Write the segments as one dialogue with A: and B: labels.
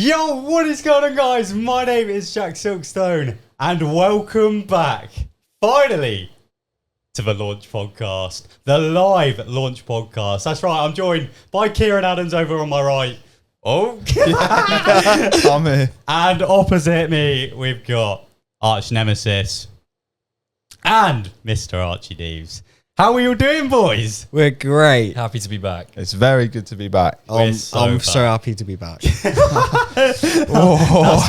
A: Yo, what is going on, guys? My name is TheJackSilkstone, and welcome back, finally, to the Launch Podcast, the live Launch Podcast. That's right, I'm joined by Kieran Adams over on my right. Oh,
B: I'm here.
A: And opposite me, we've got Arch Nemesis and Mr. Archie Deves. How are you doing, boys?
C: We're great.
D: Happy to be back.
B: It's very good to be back.
C: I'm so happy to be back.
A: That's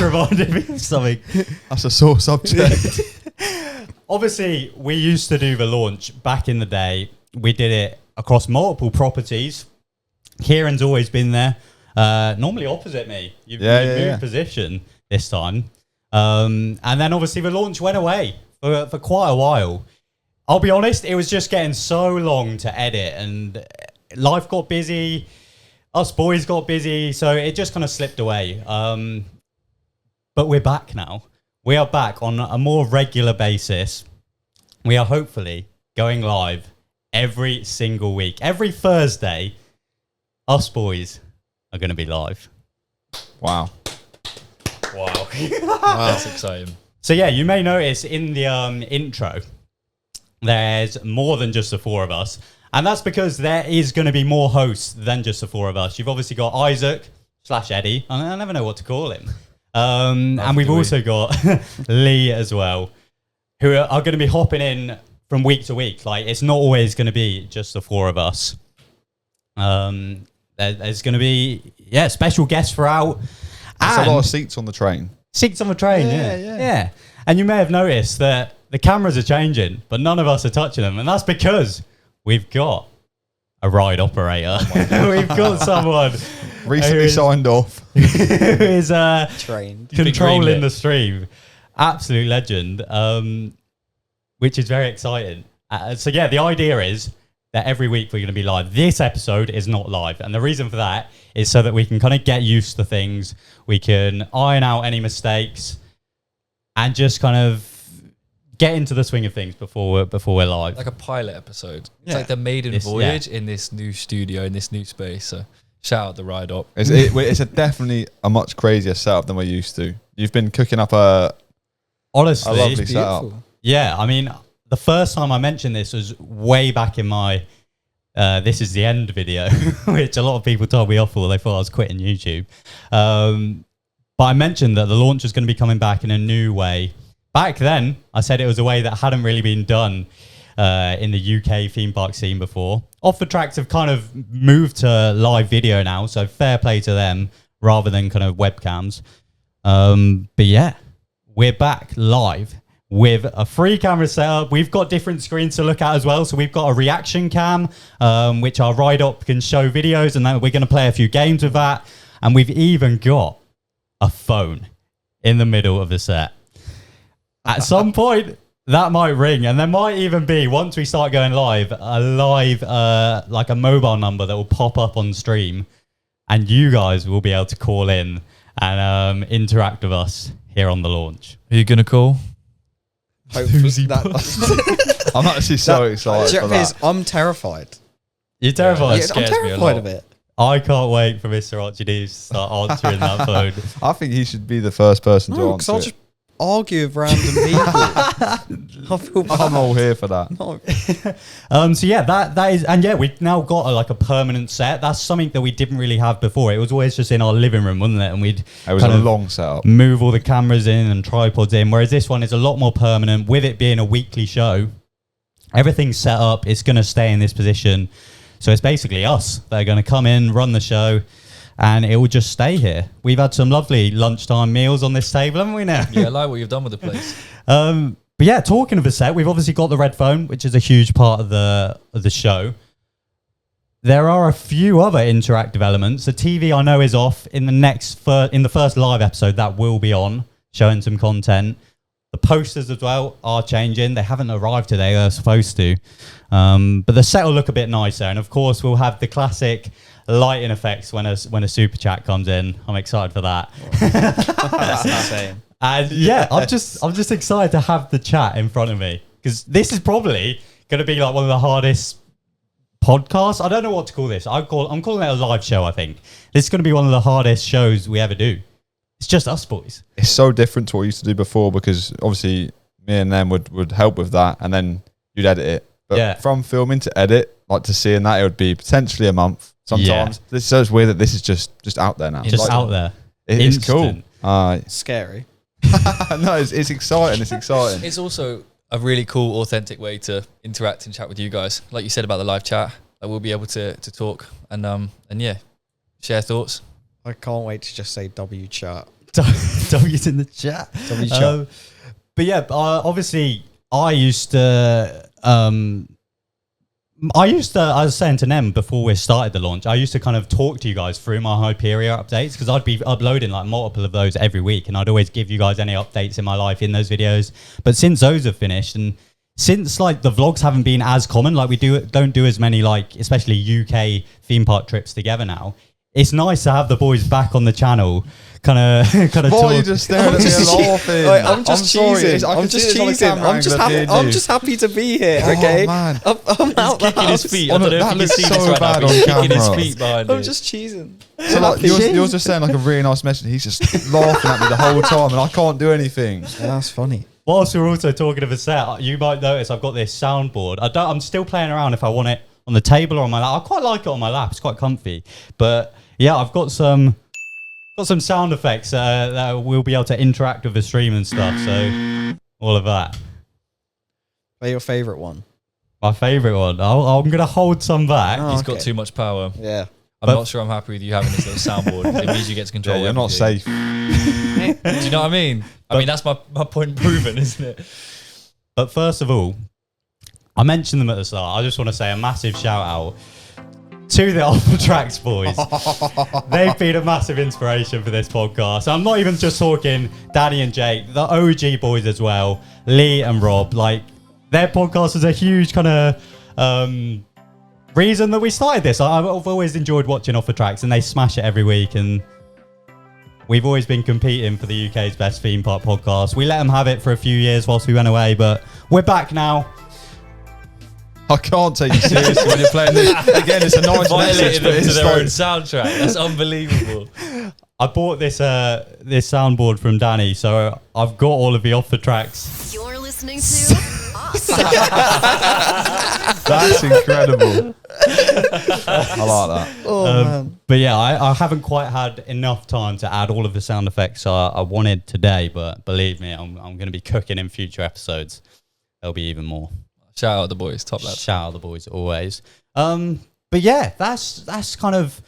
A: reminded me of something.
B: That's a sore subject.
A: Obviously, we used to do the launch back in the day. We did it across multiple properties. Kieran's always been there. Normally opposite me. You've moved position this time. And then obviously the launch went away for quite a while. I'll be honest, it was just getting so long to edit and life got busy. Us boys got busy. So it just kind of slipped away. But we're back now. We are back on a more regular basis. We are hopefully going live every single week. Every Thursday, us boys are going to be live.
B: Wow.
D: That's exciting.
A: So yeah, you may notice in the intro, there's more than just the four of us. And that's because there is going to be more hosts than just the four of us. You've obviously got Isaac / Eddie. I never know what to call him. And we've also got Lee as well, who are going to be hopping in from week to week. Like, it's not always going to be just the four of us. There's going to be, special guests throughout.
B: There's a lot of seats on the train.
A: Seats on the train, yeah. And you may have noticed that the cameras are changing, but none of us are touching them. And that's because we've got a ride operator. We've got someone
B: recently signed off.
A: who is
C: Trained.
A: controlling the stream. Absolute legend, which is very exciting. So yeah, the idea is that every week we're going to be live. This episode is not live. And the reason for that is so that we can kind of get used to things. We can iron out any mistakes and just kind of get into the swing of things before we're live.
D: Like a pilot episode. It's like the maiden voyage in this new studio, in this new space. So shout out the ride up.
B: It's definitely a much crazier setup than we're used to. You've been cooking up a lovely setup.
A: Yeah, I mean, the first time I mentioned this was way back in my This Is The End video, which a lot of people told me off for. They thought I was quitting YouTube. But I mentioned that the launch was going to be coming back in a new way. Back then, I said it was a way that hadn't really been done in the UK theme park scene before. Off the Tracks have kind of moved to live video now, so fair play to them rather than kind of webcams. But yeah, we're back live with a free camera setup. We've got different screens to look at as well. So we've got a reaction cam, which our ride up can show videos, and then we're going to play a few games with that. And we've even got a phone in the middle of the set. At some point, that might ring, and there might even be, once we start going live, like a mobile number that will pop up on stream, and you guys will be able to call in and interact with us here on the launch.
D: Are you going to call?
C: Hopefully
B: I'm actually so excited for that.
C: I'm terrified.
A: You're terrified?
C: Yeah, I'm terrified of it.
A: I can't wait for Mr. Archie Deves to start answering that phone.
B: I think he should be the first person to answer
C: I'll
B: it.
C: just argue with random people. I feel bad.
B: I'm all here for that.
C: No.
A: So yeah, that is, and yeah, we've now got a permanent set. That's something that we didn't really have before. It was always just in our living room, wasn't it? And
B: It was a long setup.
A: move all the cameras in and tripods in. Whereas this one is a lot more permanent. With it being a weekly show, everything's set up. It's going to stay in this position. So it's basically us that are going to come in, run the show, and it will just stay here. We've had some lovely lunchtime meals on this table, haven't we now?
D: Yeah, I like what you've done with the place.
A: But yeah, talking of the set, we've obviously got the red phone, which is a huge part of the show. There are a few other interactive elements. The TV I know is off. In the first live episode, that will be on, showing some content. The posters as well are changing. They haven't arrived today. They're supposed to. But the set will look a bit nicer. And of course, we'll have the classic lighting effects when a super chat comes in. I'm excited for that.
C: That's insane.
A: And yeah, I'm just excited to have the chat in front of me, because this is probably going to be like one of the hardest podcasts. I don't know what to call this. I'm calling it a live show. I think this is going to be one of the hardest shows we ever do, it's just us boys.
B: It's so different to what we used to do before, because obviously me and them would help with that, and then you'd edit it. But from filming to edit, like to seeing that, it would be potentially a month sometimes. It's so weird that this is just out there now.
A: Just out there.
B: It's cool.
C: Scary.
B: No, it's exciting. It's exciting.
D: It's also a really cool, authentic way to interact and chat with you guys. Like you said about the live chat, that we'll be able to talk and share thoughts.
C: I can't wait to just say W chat.
A: W's in the chat.
C: W chat.
A: But yeah, obviously I used to, I was saying to Nem before we started the launch, I used to kind of talk to you guys through my Hyepria updates, because I'd be uploading like multiple of those every week, and I'd always give you guys any updates in my life in those videos. But since those have finished, and since like the vlogs haven't been as common, like we don't do as many, like especially UK theme park trips together now, it's nice to have the boys back on the channel. Kind of.
B: Why are you just staring at me and laughing?
C: I'm just cheesing. I'm just happy to be here. Okay.
B: Oh, man.
C: I'm out the
D: Kicking his
C: house.
D: feet. I don't know if you can see this
B: so
D: right
B: bad
D: now.
B: on
D: He's kicking his
B: camera.
D: feet behind
C: I'm
D: me.
C: just cheesing.
B: So like, you're just saying like a really nice message. He's just laughing at me the whole time, and I can't do anything.
C: Yeah, that's funny.
A: Whilst we're also talking of a set, you might notice I've got this soundboard. I'm still playing around if I want it on the table or on my lap. I quite like it on my lap. It's quite comfy. But yeah, I've got some sound effects that we'll be able to interact with the stream and stuff. So all of that.
C: Play your favourite one.
A: My favourite one. I'm going to hold some back.
C: Oh,
D: He's got too much power.
C: Yeah.
D: I'm not sure I'm happy with you having this little soundboard. It means you get to control
B: You're not
D: everything.
B: safe.
D: Do you know what I mean? I mean, that's my point proven, isn't it?
A: But first of all, I mentioned them at the start. I just want to say a massive shout out to the Off the Tracks boys. They've been a massive inspiration for this podcast. I'm not even just talking Danny and Jake, the OG boys as well, Lee and Rob. Like, their podcast is a huge kind of reason that we started this. I've always enjoyed watching Off the Tracks, and they smash it every week, and we've always been competing for the UK's best theme park podcast. We let them have it for a few years whilst we went away, but we're back now.
B: I can't take you seriously when you're playing this. Again, it's a nice message,
D: Violated
B: but
D: them to
B: it's
D: their
B: like,
D: own soundtrack. That's unbelievable.
A: I bought this soundboard from Danny, so I've got all of the Off the Tracks.
E: You're listening to us.
B: that's incredible. I like that.
C: Oh, man.
A: But yeah, I haven't quite had enough time to add all of the sound effects I wanted today, but believe me, I'm going to be cooking in future episodes. There'll be even more.
D: Shout out the boys, top lads.
A: Shout out the boys always. But yeah, that's kind of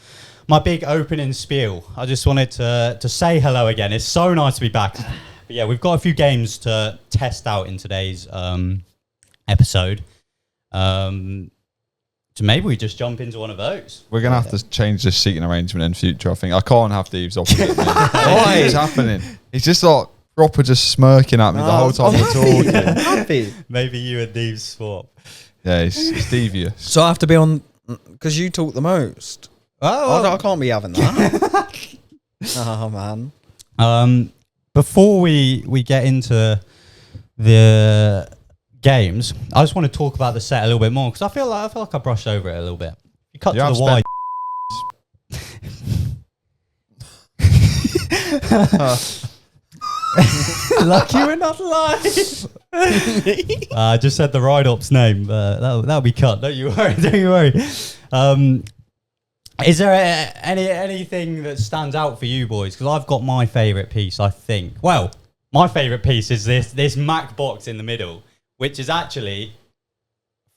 A: my big opening spiel. I just wanted to say hello again. It's so nice to be back. But yeah, we've got a few games to test out in today's episode. So maybe we just jump into one of those.
B: We're going to have to change the seating arrangement in future, I think. I can't have Thieves opposite me. What's happening? He's just like proper just smirking at me the whole time we're talking.
C: Happy.
A: Maybe you and Dave swap.
B: Yeah, it's devious.
C: So I have to be on, because you talk the most. I can't be having that. Oh, man.
A: Before we get into the games, I just want to talk about the set a little bit more, because I feel like I brushed over it a little bit. You cut
B: You
A: to
B: have
A: the wide. Lucky we're not live. I just said the ride op's name. That'll be cut. Don't you worry. Don't you worry. Is there anything that stands out for you boys? Because I've got my favourite piece, I think. Well, my favourite piece is this Mac box in the middle, which is actually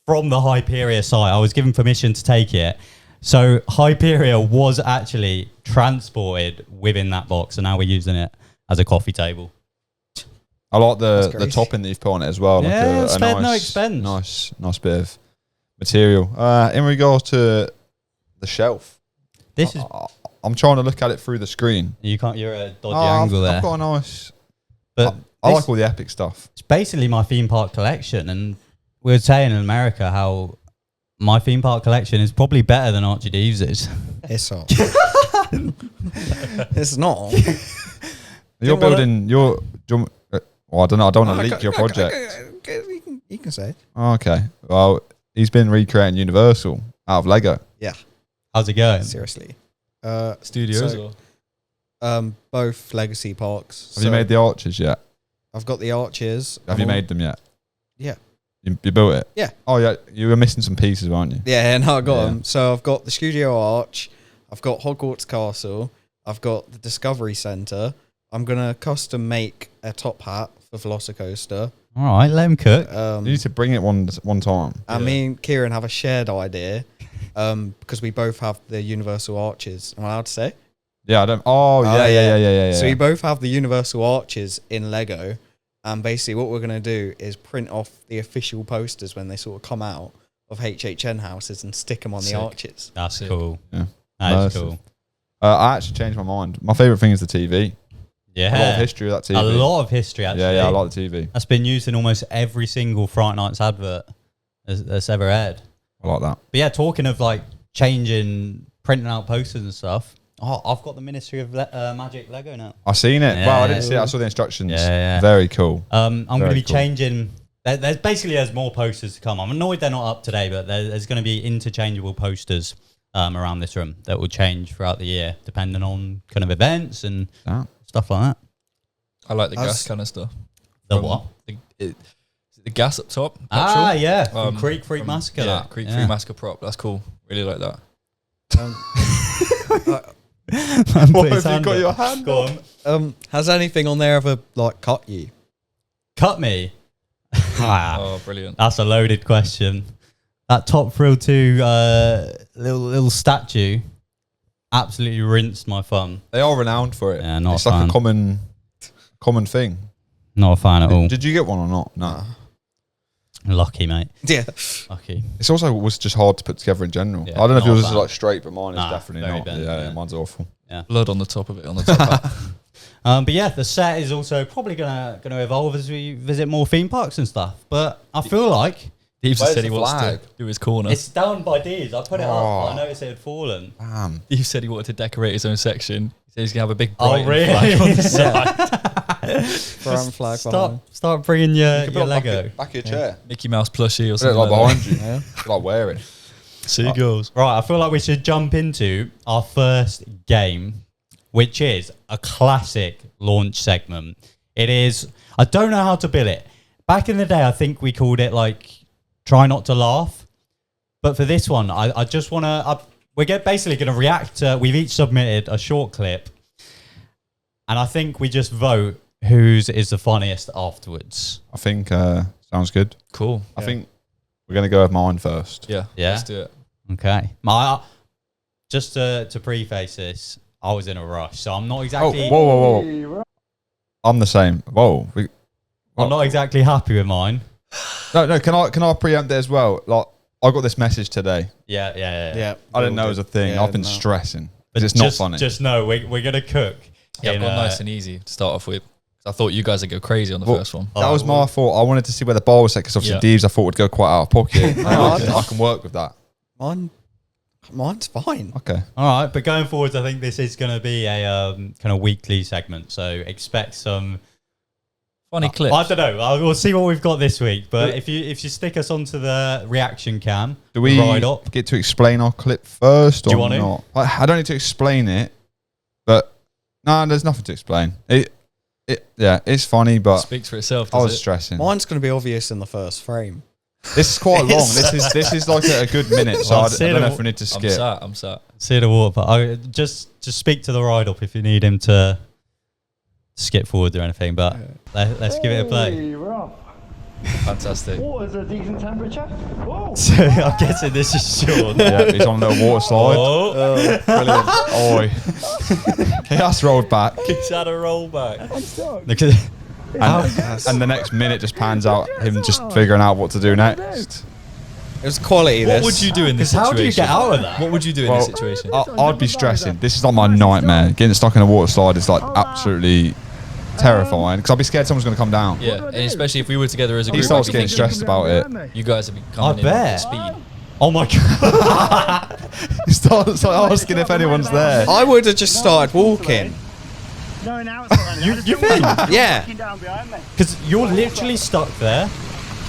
A: from the Hyperia site. I was given permission to take it. So Hyperia was actually transported within that box, and now we're using it as a coffee table.
B: I like the topping that you've put on it as well. Like
A: Yeah,
B: a
A: spared
B: nice,
A: no expense.
B: Nice bit of material. In regards to the shelf,
A: This is
B: I'm trying to look at it through the screen.
A: you're a dodgy angle there.
B: I've got a nice.
A: But
B: I
A: this-
B: like all the epic stuff.
A: It's basically my theme park collection, and we were saying in America how my theme park collection is probably better than Archie Deeves's.
C: It's not. It's not.
B: You're building your. Well, I don't know. I don't want to leak your project.
C: You can say it.
B: Oh, okay. Well, he's been recreating Universal out of Lego.
C: Yeah.
A: How's it going?
C: Seriously.
D: Studios.
C: So- Both legacy parks.
B: Have you made the arches yet?
C: I've got the arches.
B: Have you made them yet?
C: Yeah.
B: You built it?
C: Yeah.
B: Oh, yeah. You were missing some pieces, weren't you?
C: Yeah, no, I got them. So I've got the Studio Arch. I've got Hogwarts Castle. I've got the Discovery Centre. I'm going to custom make a top hat for Velocicoaster.
A: All right, let him cook.
B: You need to bring it one time.
C: And me and Kieran have a shared idea because we both have the Universal Arches. Am I allowed to say?
B: Yeah, I don't. Oh, yeah.
C: So we both have the Universal Arches in Lego. And basically what we're going to do is print off the official posters when they sort of come out of HHN houses and stick them on the arches.
A: That's cool.
B: Yeah.
A: That is cool.
B: I actually changed my mind. My favourite thing is the TV.
A: Yeah.
B: A lot of history of that TV.
A: A lot of history, actually.
B: Yeah, I like the TV.
A: That's been used in almost every single Fright Nights advert that's ever aired.
B: I like that.
A: But yeah, talking of like changing, printing out posters and stuff. Oh, I've got the Ministry of Magic Lego now.
B: I seen it.
A: Yeah.
B: Well, I didn't see it. I saw the instructions.
A: Yeah.
B: Very cool.
A: I'm going to be
B: cool.
A: changing. There's more posters to come. I'm annoyed they're not up today, but there's going to be interchangeable posters around this room that will change throughout the year, depending on kind of events and stuff like that.
D: I like the gas canister.
A: The what?
D: The gas up top.
A: Ah, yeah. From Creek Freak Massacre.
D: Yeah, Creek Freak Massacre prop. That's cool. Really like that.
B: What have you got your hand
A: Go on.
C: Has anything on there ever like cut you?
A: Cut me?
D: Oh, brilliant.
A: That's a loaded question. That Top Thrill 2 little statue absolutely rinsed my thumb.
B: They are renowned for it.
A: Yeah, not
B: it's
A: a
B: like
A: fan.
B: a common thing.
A: Not a fan at all.
B: Did you get one or not? No.
A: Lucky, mate.
C: Yeah.
A: Lucky.
B: It's also was just hard to put together in general.
A: Yeah,
B: I don't know if
A: not
B: yours
A: a
B: is
A: fan.
B: like straight, but mine is definitely
A: very
B: not.
A: bent,
B: Yeah, mine's awful.
A: Yeah.
D: Blood on the top of it, on the top hat.
A: But yeah, the set is also probably gonna evolve as we visit more theme parks and stuff. But I feel like
D: Steve just
B: Where's
D: said he
B: the
D: wants
B: flag?
D: to do his corner.
A: it's down by D's. I put it up.
B: Oh.
A: I noticed it had fallen.
B: Damn.
D: Steve said he wanted to decorate his own section. He said he's gonna have a big
A: Oh,
D: Brighton
A: really?
D: flag on the side.
C: Brown flag behind.
A: Start bringing your
B: You can put it
A: Lego.
B: back of your chair.
D: Mickey Mouse plushie or
B: Put it
D: something
B: like
D: like
B: behind you.
C: Yeah.
B: Like wear it.
D: Seagulls.
A: Right, I feel like we should jump into our first game, which is a classic launch segment. It is, I don't know how to bill it. Back in the day, I think we called it like, try not to laugh. But for this one, I just want to, we're basically going to react to, we've each submitted a short clip. And I think we just vote whose is the funniest afterwards.
B: I think sounds good.
D: Cool.
B: I think we're going to go with mine first.
D: Yeah.
A: Yeah?
D: Let's do it.
A: Okay. Just to preface this, I was in a rush, so I'm not
B: Oh,
A: exactly...
B: whoa. I'm the same. Whoa.
A: I'm not exactly happy with mine.
B: No, can I preempt it as well? Like, I got this message today.
A: Yeah.
B: I didn't know it was a thing.
C: Yeah,
B: I've been
C: no.
B: stressing.
A: But
B: It's not funny.
A: Just know we're going to cook.
D: Yeah, I've got nice and easy to start off with. I thought you guys would go crazy on the first one.
B: That was my fault. I wanted to see where the bar was set because obviously
D: Yeah.
B: Deeves I thought would go quite out of pocket. I can work with that.
C: Mine's fine.
B: Okay.
A: All right, but going forwards, I think this is going to be a kind of weekly segment, so expect some
D: Funny clips.
A: I don't know. We'll see what we've got this week. But if you stick us onto the reaction cam,
B: Do we
A: right up.
B: get to explain our clip first or
A: Do you want to?
B: not? I don't need to explain it, but no, there's nothing to explain. It's funny, but
D: Speaks for itself.
B: I
D: Does
B: was
D: it?
B: stressing.
C: Mine's going to be obvious in the first frame.
B: This is quite long. This is like a good minute, so
A: Well,
B: I don't know if we need to
D: I'm
B: skip.
D: sat. I'm sat.
A: See the water. But just speak to the ride up if you need him to skip forward or anything. But let's give it a play.
F: We're off.
D: Fantastic.
F: Water's a decent temperature. Whoa.
A: So I'm guessing this is Shawn.
B: Yeah, he's on a little water slide.
A: Oh,
B: Brilliant. Oi. He has rolled back.
D: He's had a rollback.
F: I'm stuck.
A: look at
B: And the next minute just pans out him just figuring out what to do next.
C: It was quality.
D: What
C: this.
D: would you do in this
A: Because
D: situation?
A: how do you get out of that?
D: What would you do in
B: Well,
D: this situation?
B: I'd be stressing. This is like my nightmare. Getting stuck in a water slide is like absolutely terrifying because I'd be scared someone's going to come down.
D: Yeah, and especially if we were together as a
B: He
D: group,
B: starts
D: I'd be
B: getting
D: thinking,
B: stressed about it.
D: you guys would be
A: I
D: coming in
A: bet.
D: at speed.
A: Oh my god!
B: He starts like asking if anyone's there.
C: I would have just started walking.
F: No, now it's not.
A: You think?
C: Yeah.
F: Down behind me.
A: Because you're literally stuck there.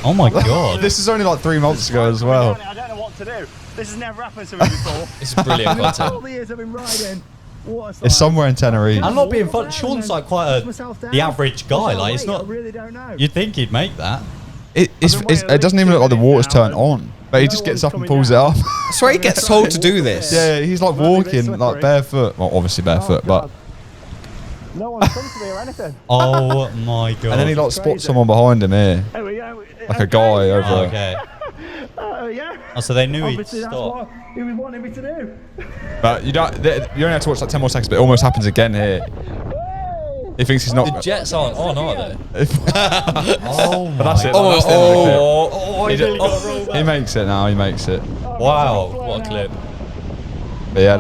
A: Oh my god!
B: This is only like 3 months ago as well.
F: I don't know what to do. This has never happened to me before.
D: This is brilliant
F: All
D: content.
F: the years I've been riding, water slide.
B: It's somewhere in Tenerife.
A: I'm not being funny. Sean's like quite the average guy. Like it's
F: I
A: not.
F: really don't know.
A: You'd think he'd make that.
B: It doesn't even look like the water's turned on, but he just gets up and pulls it up.
C: I swear he gets told to do this.
B: Yeah, he's like walking like barefoot. Well, obviously barefoot, but.
F: No one's come to me or anything.
A: Oh my god.
B: And then he like spots someone behind him here,
F: There we go.
B: like a guy over.
A: Oh, okay.
F: Yeah.
A: Oh, so they knew he'd
F: Obviously, that's
A: stop.
F: what he was wanting me to do.
B: But you don't. You only have to watch like 10 more seconds, but it almost happens again here. He thinks he's
D: The
B: not.
D: jets aren't on, are they?
A: Oh
B: But that's it.
A: my.
B: That's the end of the clip.
A: Oh, I nearly got a roll
B: He
A: back.
B: makes it now. He makes it.
A: Wow.
D: What a clip.
B: But yeah,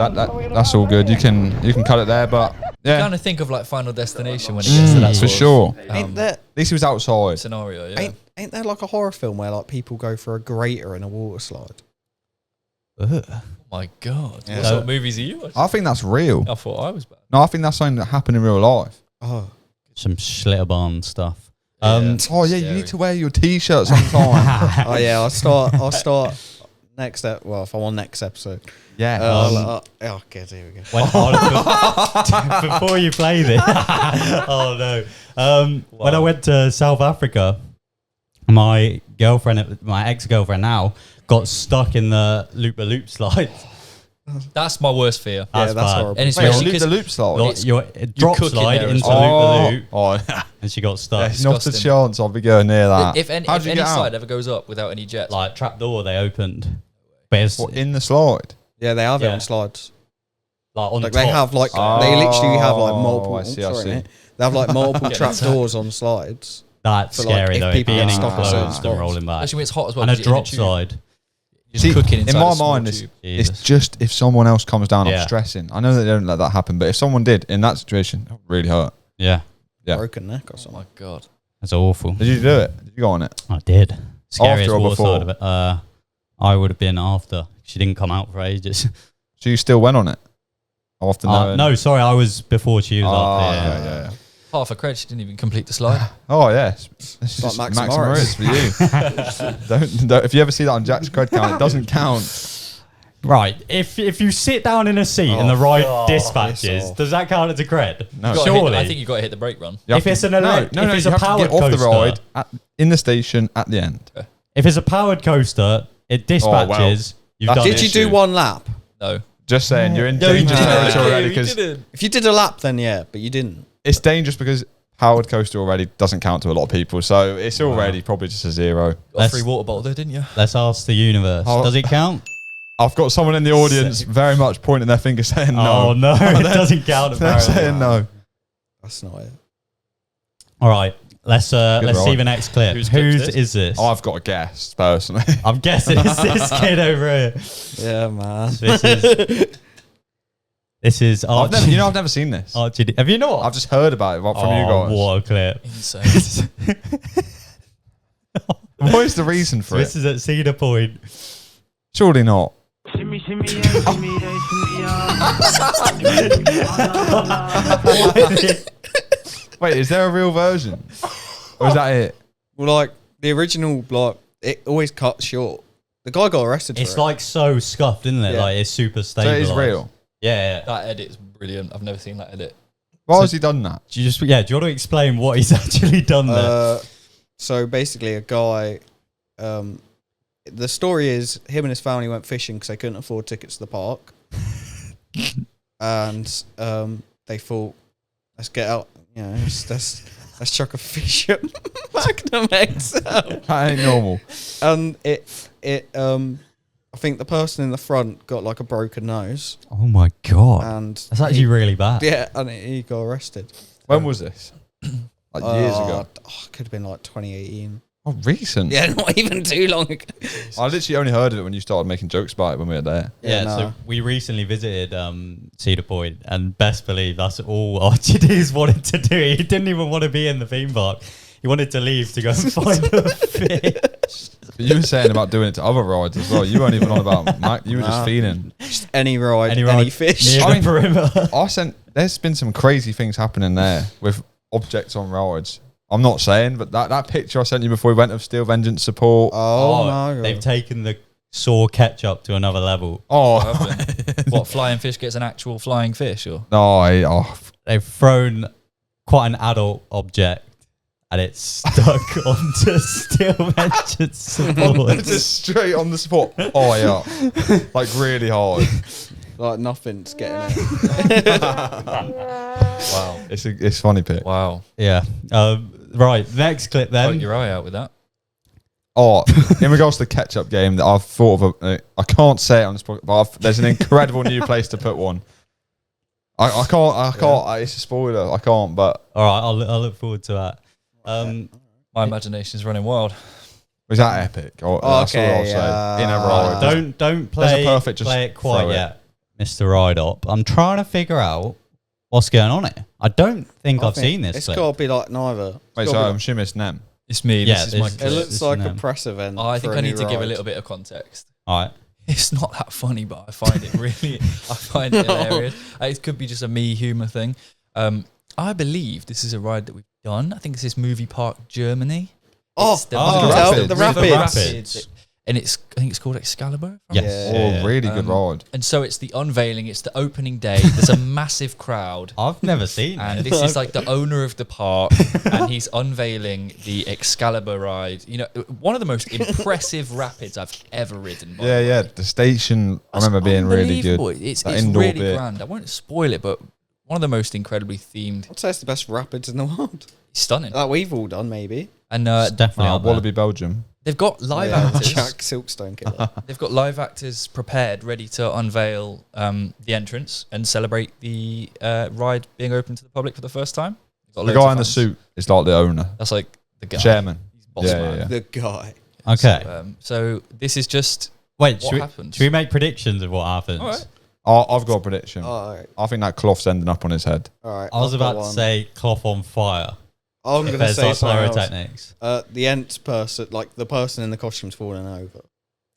B: that's all good. You can cut it there, but yeah,
D: Kind of think of like Final Destination when it gets to that
B: for
D: sort
B: sure.
C: Ain't there,
B: At least he was outside.
D: scenario. Yeah.
C: ain't there like a horror film where like people go for a grater in a water slide?
A: Ugh.
D: Oh my god.
C: Yeah.
D: What sort of movies are you watching?
B: I think that's real.
D: I thought I was bad.
B: No, I think that's something that happened in real life.
C: Oh,
A: Some Schlitterbahn stuff.
D: Yeah.
B: Oh yeah, you
D: Scary.
B: need to wear your t-shirt sometime.
C: oh yeah. I'll start next. Well, if I'm on next episode.
B: yeah.
C: Oh, okay. Here we go.
A: Before you play this, oh no. When I went to South Africa, my ex-girlfriend now, got stuck in the loop-a-loop slide.
D: That's my worst fear.
A: That's
C: that's
A: bad.
C: horrible.
D: And
B: Wait,
D: especially
B: loop the
D: 'cause
B: loop slide.
A: Like, your drop
D: cooking
A: slide
D: there as
A: into
D: well.
A: loop-a-loop,
B: Oh,
A: and she got stuck.
B: there's not a
D: disgusting.
B: chance I'll be going near that.
D: if any,
B: How'd
D: if
B: you
D: any
B: get out?
D: slide ever goes up without any jets,
A: Like trap door they opened, but it's
B: What, in the slide?
C: Yeah, they have it
A: Yeah.
C: on slides.
A: like on
C: Like
A: top.
C: they have like they literally have like
B: Oh,
C: multiple.
B: I see,
C: sorry,
B: I see.
C: mate. They have like multiple
D: Yeah,
C: trap
D: that's-
C: doors on slides.
A: That's
C: for, like,
A: scary
C: if
A: though.
C: people
A: Being
C: get stuck at certain
A: enclosed and
C: spots.
A: rolling back,
D: especially when it's hot as well.
A: and a
D: 'cause you're in
A: drop
D: tube.
A: slide.
D: You're
B: See,
D: cooking inside
B: in my
D: a small
B: mind,
D: tube.
B: it's
A: Jesus.
B: just if someone else comes down,
A: Yeah.
B: I'm stressing. I know that they don't let that happen, but if someone did in that situation, it would really hurt.
A: Yeah,
B: Yeah.
C: Broken neck or
D: Oh
C: something.
D: my god.
A: that's awful.
B: Did you do it? Did you go on it?
A: I did. Scariest
B: After or
A: water
B: before?
A: side of it. I would have been after. She didn't come out for ages.
B: So you still went on it? After knowing?
A: No, sorry, I was before she was
B: Oh,
A: after. Yeah.
B: yeah.
D: Half a cred, she didn't even complete the slide.
B: Oh yeah, it's just
C: like
B: Max
C: Max
B: Morris for you. don't if you ever see that on Jack's cred count, it doesn't count.
A: Right. If you sit down in a seat and the ride dispatches,
C: piss off.
A: does that count as a cred?
B: No.
D: You gotta
A: Surely.
D: I think you got to hit the brake run.
B: You have
A: If it's an
B: no,
A: elect-
B: no,
A: if
B: no,
A: it's
B: you
A: a
B: have to
A: powered
B: get off the
A: coaster-
B: ride in the station at the end.
A: If it's a powered coaster, it dispatches. You've
B: That's
A: done
C: Did
A: it.
C: you do
B: issue.
C: one lap?
D: No.
B: Just saying, you're in
D: No, you
B: dangerous
D: didn't.
B: territory already
D: You
B: because
D: didn't.
C: If you did a lap, then yeah, but you didn't.
B: it's dangerous because powered coaster already doesn't count to a lot of people, so it's already probably just a zero.
D: Got a
A: Let's-
D: free water bottle there, didn't you?
A: Let's ask the universe.
B: Oh.
A: Does it count?
B: I've got someone in the audience very much pointing their finger saying no.
A: Oh no, it doesn't count.
B: They're
A: Apparently.
B: saying no.
C: That's not it.
A: All right, let's see
B: ride.
A: the next clip.
D: Whose clip's
A: Whose
D: this?
A: is this?
B: I've got a guess personally.
A: I'm guessing it's this kid over here.
C: Yeah, man.
A: This is
B: I've
A: Archie.
B: never, I've never seen this.
A: Archie. Have you not?
B: I've just heard about it from you guys.
A: What a clip.
D: Insane.
B: What is the reason for
A: This
B: it?
A: is at Cedar Point.
B: Surely not.
F: Shimmy, shimmy, yeah, shimmy, yeah, shimmy, yeah.
B: Wait, is there a real version? Or is that it?
C: Well, like the original, like it always cut short. The guy got arrested.
A: It's
C: for
A: like so scuffed, isn't it?
C: Yeah.
A: Like it's super
B: So
A: stable.
B: it is real.
A: Yeah.
D: That edit is brilliant. I've never seen that edit.
B: Why has he done that?
A: Do you want to explain what he's actually done there?
C: it. So basically, a guy. The story is him and his family went fishing because they couldn't afford tickets to the park, and they thought, let's get out. You know, let's chuck a fish at Magnum XL.
B: That ain't normal.
C: And I think the person in the front got like a broken nose,
A: Oh my god.
C: and
A: That's actually really bad.
C: yeah, and he got arrested.
B: When was this? Like years ago.
C: Could have been like 2018.
B: Oh, recent.
C: Yeah, not even too long ago.
B: I literally only heard of it when you started making jokes about it when we were there.
A: Yeah,
C: no.
A: so we recently visited Cedar Point, and best believe that's all RTDs wanted to do. He didn't even want to be in the theme park. He wanted to leave to go and find a fish.
B: But you were saying about doing it to other rides as well. You weren't even on about Mac. You were just
C: Nah.
B: feeling.
C: Any ride,
A: Any
C: any,
A: ride
C: fish.
A: near
B: I
A: the
B: mean-
A: perimeter.
B: There's been some crazy things happening there with objects on rides. I'm not saying, but that picture I sent you before we went of Steel Vengeance support.
C: Oh, my god.
A: They've taken the saw ketchup to another level.
B: Oh,
D: What, flying fish gets an actual flying fish, or?
B: no,
A: They've thrown quite an adult object and it's stuck onto steel mentioned support.
B: just straight on the spot. Oh yeah, like really hard.
C: Like nothing's getting it.
D: Wow.
B: It's a funny pick.
D: Wow.
A: Yeah. Right. Next clip then.
D: Poke your eye out with that.
B: Oh, in regards to the ketchup game, that I've thought of. I can't say it on this podcast, but there's an incredible new place to put one. I can't. It's a spoiler. I can't. But
A: All right. I'll look forward to that.
D: My imagination's running wild.
B: was that epic? Or, that's all I'll say. In a ride.
A: Don't
B: There's
A: play,
B: a perfect just
A: play it quite
B: throw it.
A: yet, Mr. Ride Up. I'm trying to figure out what's going on here. I don't think I've seen this
C: It's
A: clip.
C: got to be like neither.
B: Wait, so I'm assuming it's Nem.
D: It's me.
A: Yeah,
D: This is my
A: this-
C: It
D: clip.
C: looks
A: It's
C: like a
A: them.
C: press event.
D: I think
C: for a
D: I need
C: new
D: to give a
C: ride.
D: little bit of context.
A: All right.
D: It's not that funny, but I find it really, I find it hilarious. It could be just a me humour thing. I believe this is a ride that we've done. I think this is Movie Park Germany.
C: Oh,
D: It's
C: the Rapids.
D: And I think it's called Excalibur.
A: Yes.
C: Yeah.
B: Oh, really good ride.
D: And so it's the unveiling. It's the opening day. There's a massive crowd.
A: I've never seen
D: And
A: it.
D: this is like the owner of the park, and he's unveiling the Excalibur ride. You know, one of the most impressive rapids I've ever ridden. By the
B: Yeah.
D: way.
B: The station, I remember being really good.
D: Unbelievable. It's
B: That
D: it's
B: indoor
D: really
B: bit.
D: grand. I won't spoil it, but one of the most incredibly themed.
C: I'd say it's the best rapids in the world.
D: It's stunning.
C: That we've all done, maybe.
D: And
A: It's definitely up there.
B: Wallaby, Belgium.
D: they've got live
C: Yeah,
D: actors.
C: TheJackSilkstone killer.
D: They've got live actors prepared, ready to unveil the entrance and celebrate the ride being open to the public for the first time. Got
B: The
D: loads
B: guy
D: of
B: in the
D: fans.
B: suit is like the owner,
D: That's like the guy.
B: chairman.
D: He's boss
B: Yeah,
D: man.
B: yeah.
C: The guy.
A: Okay.
D: So this is just
A: Wait,
D: what
A: should we,
D: happens.
A: should we make predictions of what happens?
D: All right.
B: I've got a prediction.
C: All right.
B: I think that cloth's ending up on his head.
C: All right.
A: I was
C: I've got
A: about to
C: one.
A: say cloth on fire.
C: I'm
A: If
C: going to
A: there's
C: say
A: like
C: something else.
A: pyrotechnics.
C: The Ent person, like the person in the costume's falling over.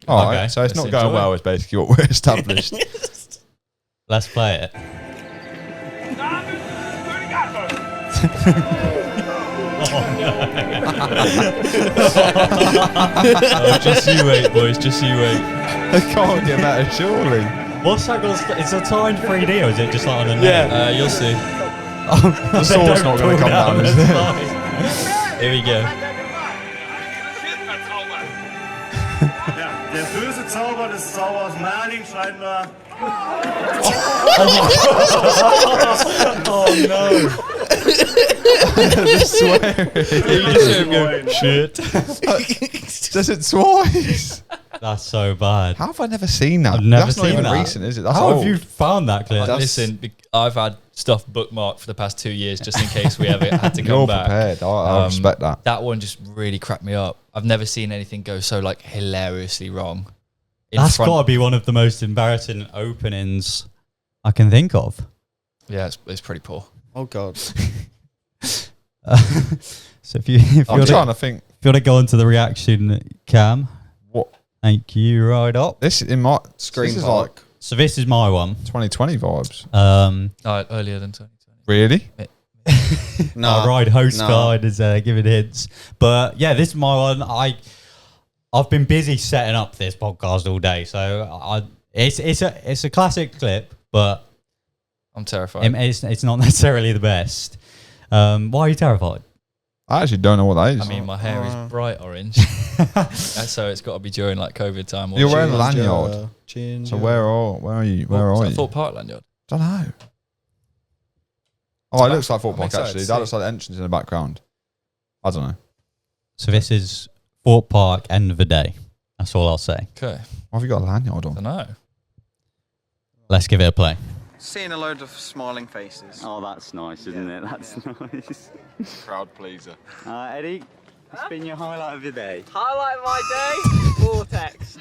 B: All
A: Okay.
B: right, so it's
D: Let's
B: not going
D: enjoy.
B: well, is basically what we're established.
A: Let's play it.
D: Oh, just you wait, boys. Just you wait.
B: It can't get better, surely.
A: What's that going to It's a timed 3D or is it just like on a net?
D: You'll see.
B: The sword's not going to come down, is it?
D: Here we go.
F: Ja, der böse Zauber des Zaubers Merlin scheint mir.
A: Oh no.
F: Shit.
B: Does it twice?
A: That's so bad.
B: How have I never seen that?
A: I've never
B: That's not
A: seen
B: even
A: that.
B: recent, is it? That's
A: How
B: old.
A: have you found that clip?
D: Listen, I've had stuff bookmarked for the past 2 years just in case we ever had to
B: You're
D: come back.
B: prepared. I respect that.
D: That one just really cracked me up. I've never seen anything go so like hilariously wrong.
A: That's got to be one of the most embarrassing openings I can think of.
D: Yeah, it's pretty poor.
C: Oh God.
A: So if you
B: I'm trying to think.
A: want to go into the reaction cam,
B: What
A: thank you, right up.
B: this in my
C: Scream
B: this is
C: Park.
B: like
A: So this is my one.
B: 2020 vibes.
D: Earlier than 2020.
B: Really?
C: No.
A: Our ride host
C: no.
A: guide is giving hints, but yeah, this is my one. I've been busy setting up this podcast all day, so it's a classic clip, but
D: I'm terrified.
A: it's not necessarily the best. Why are you terrified?
B: I actually don't know what that is.
D: I mean, my hair is bright orange, so it's got to be during like COVID time. Or
B: You're wearing a
C: Ginger,
B: lanyard.
C: Ginger.
B: So where are you? Where are you?
D: Thorpe Park lanyard.
B: Don't know. Oh, it looks like Thorpe
D: I'm
B: Park
D: excited
B: actually.
D: to
B: That
D: see.
B: looks like the entrance in the background. I don't know.
A: So this is Thorpe Park, end of the day. That's all I'll say.
D: Okay,
B: Why have you got a lanyard
D: I don't
B: on?
D: know.
A: Let's give it a play.
C: Seeing a load of smiling faces.
G: Oh, that's nice, isn't it? That's nice.
B: Crowd pleaser.
G: Eddie, it's been your highlight of your day.
H: Highlight of my day? Vortex.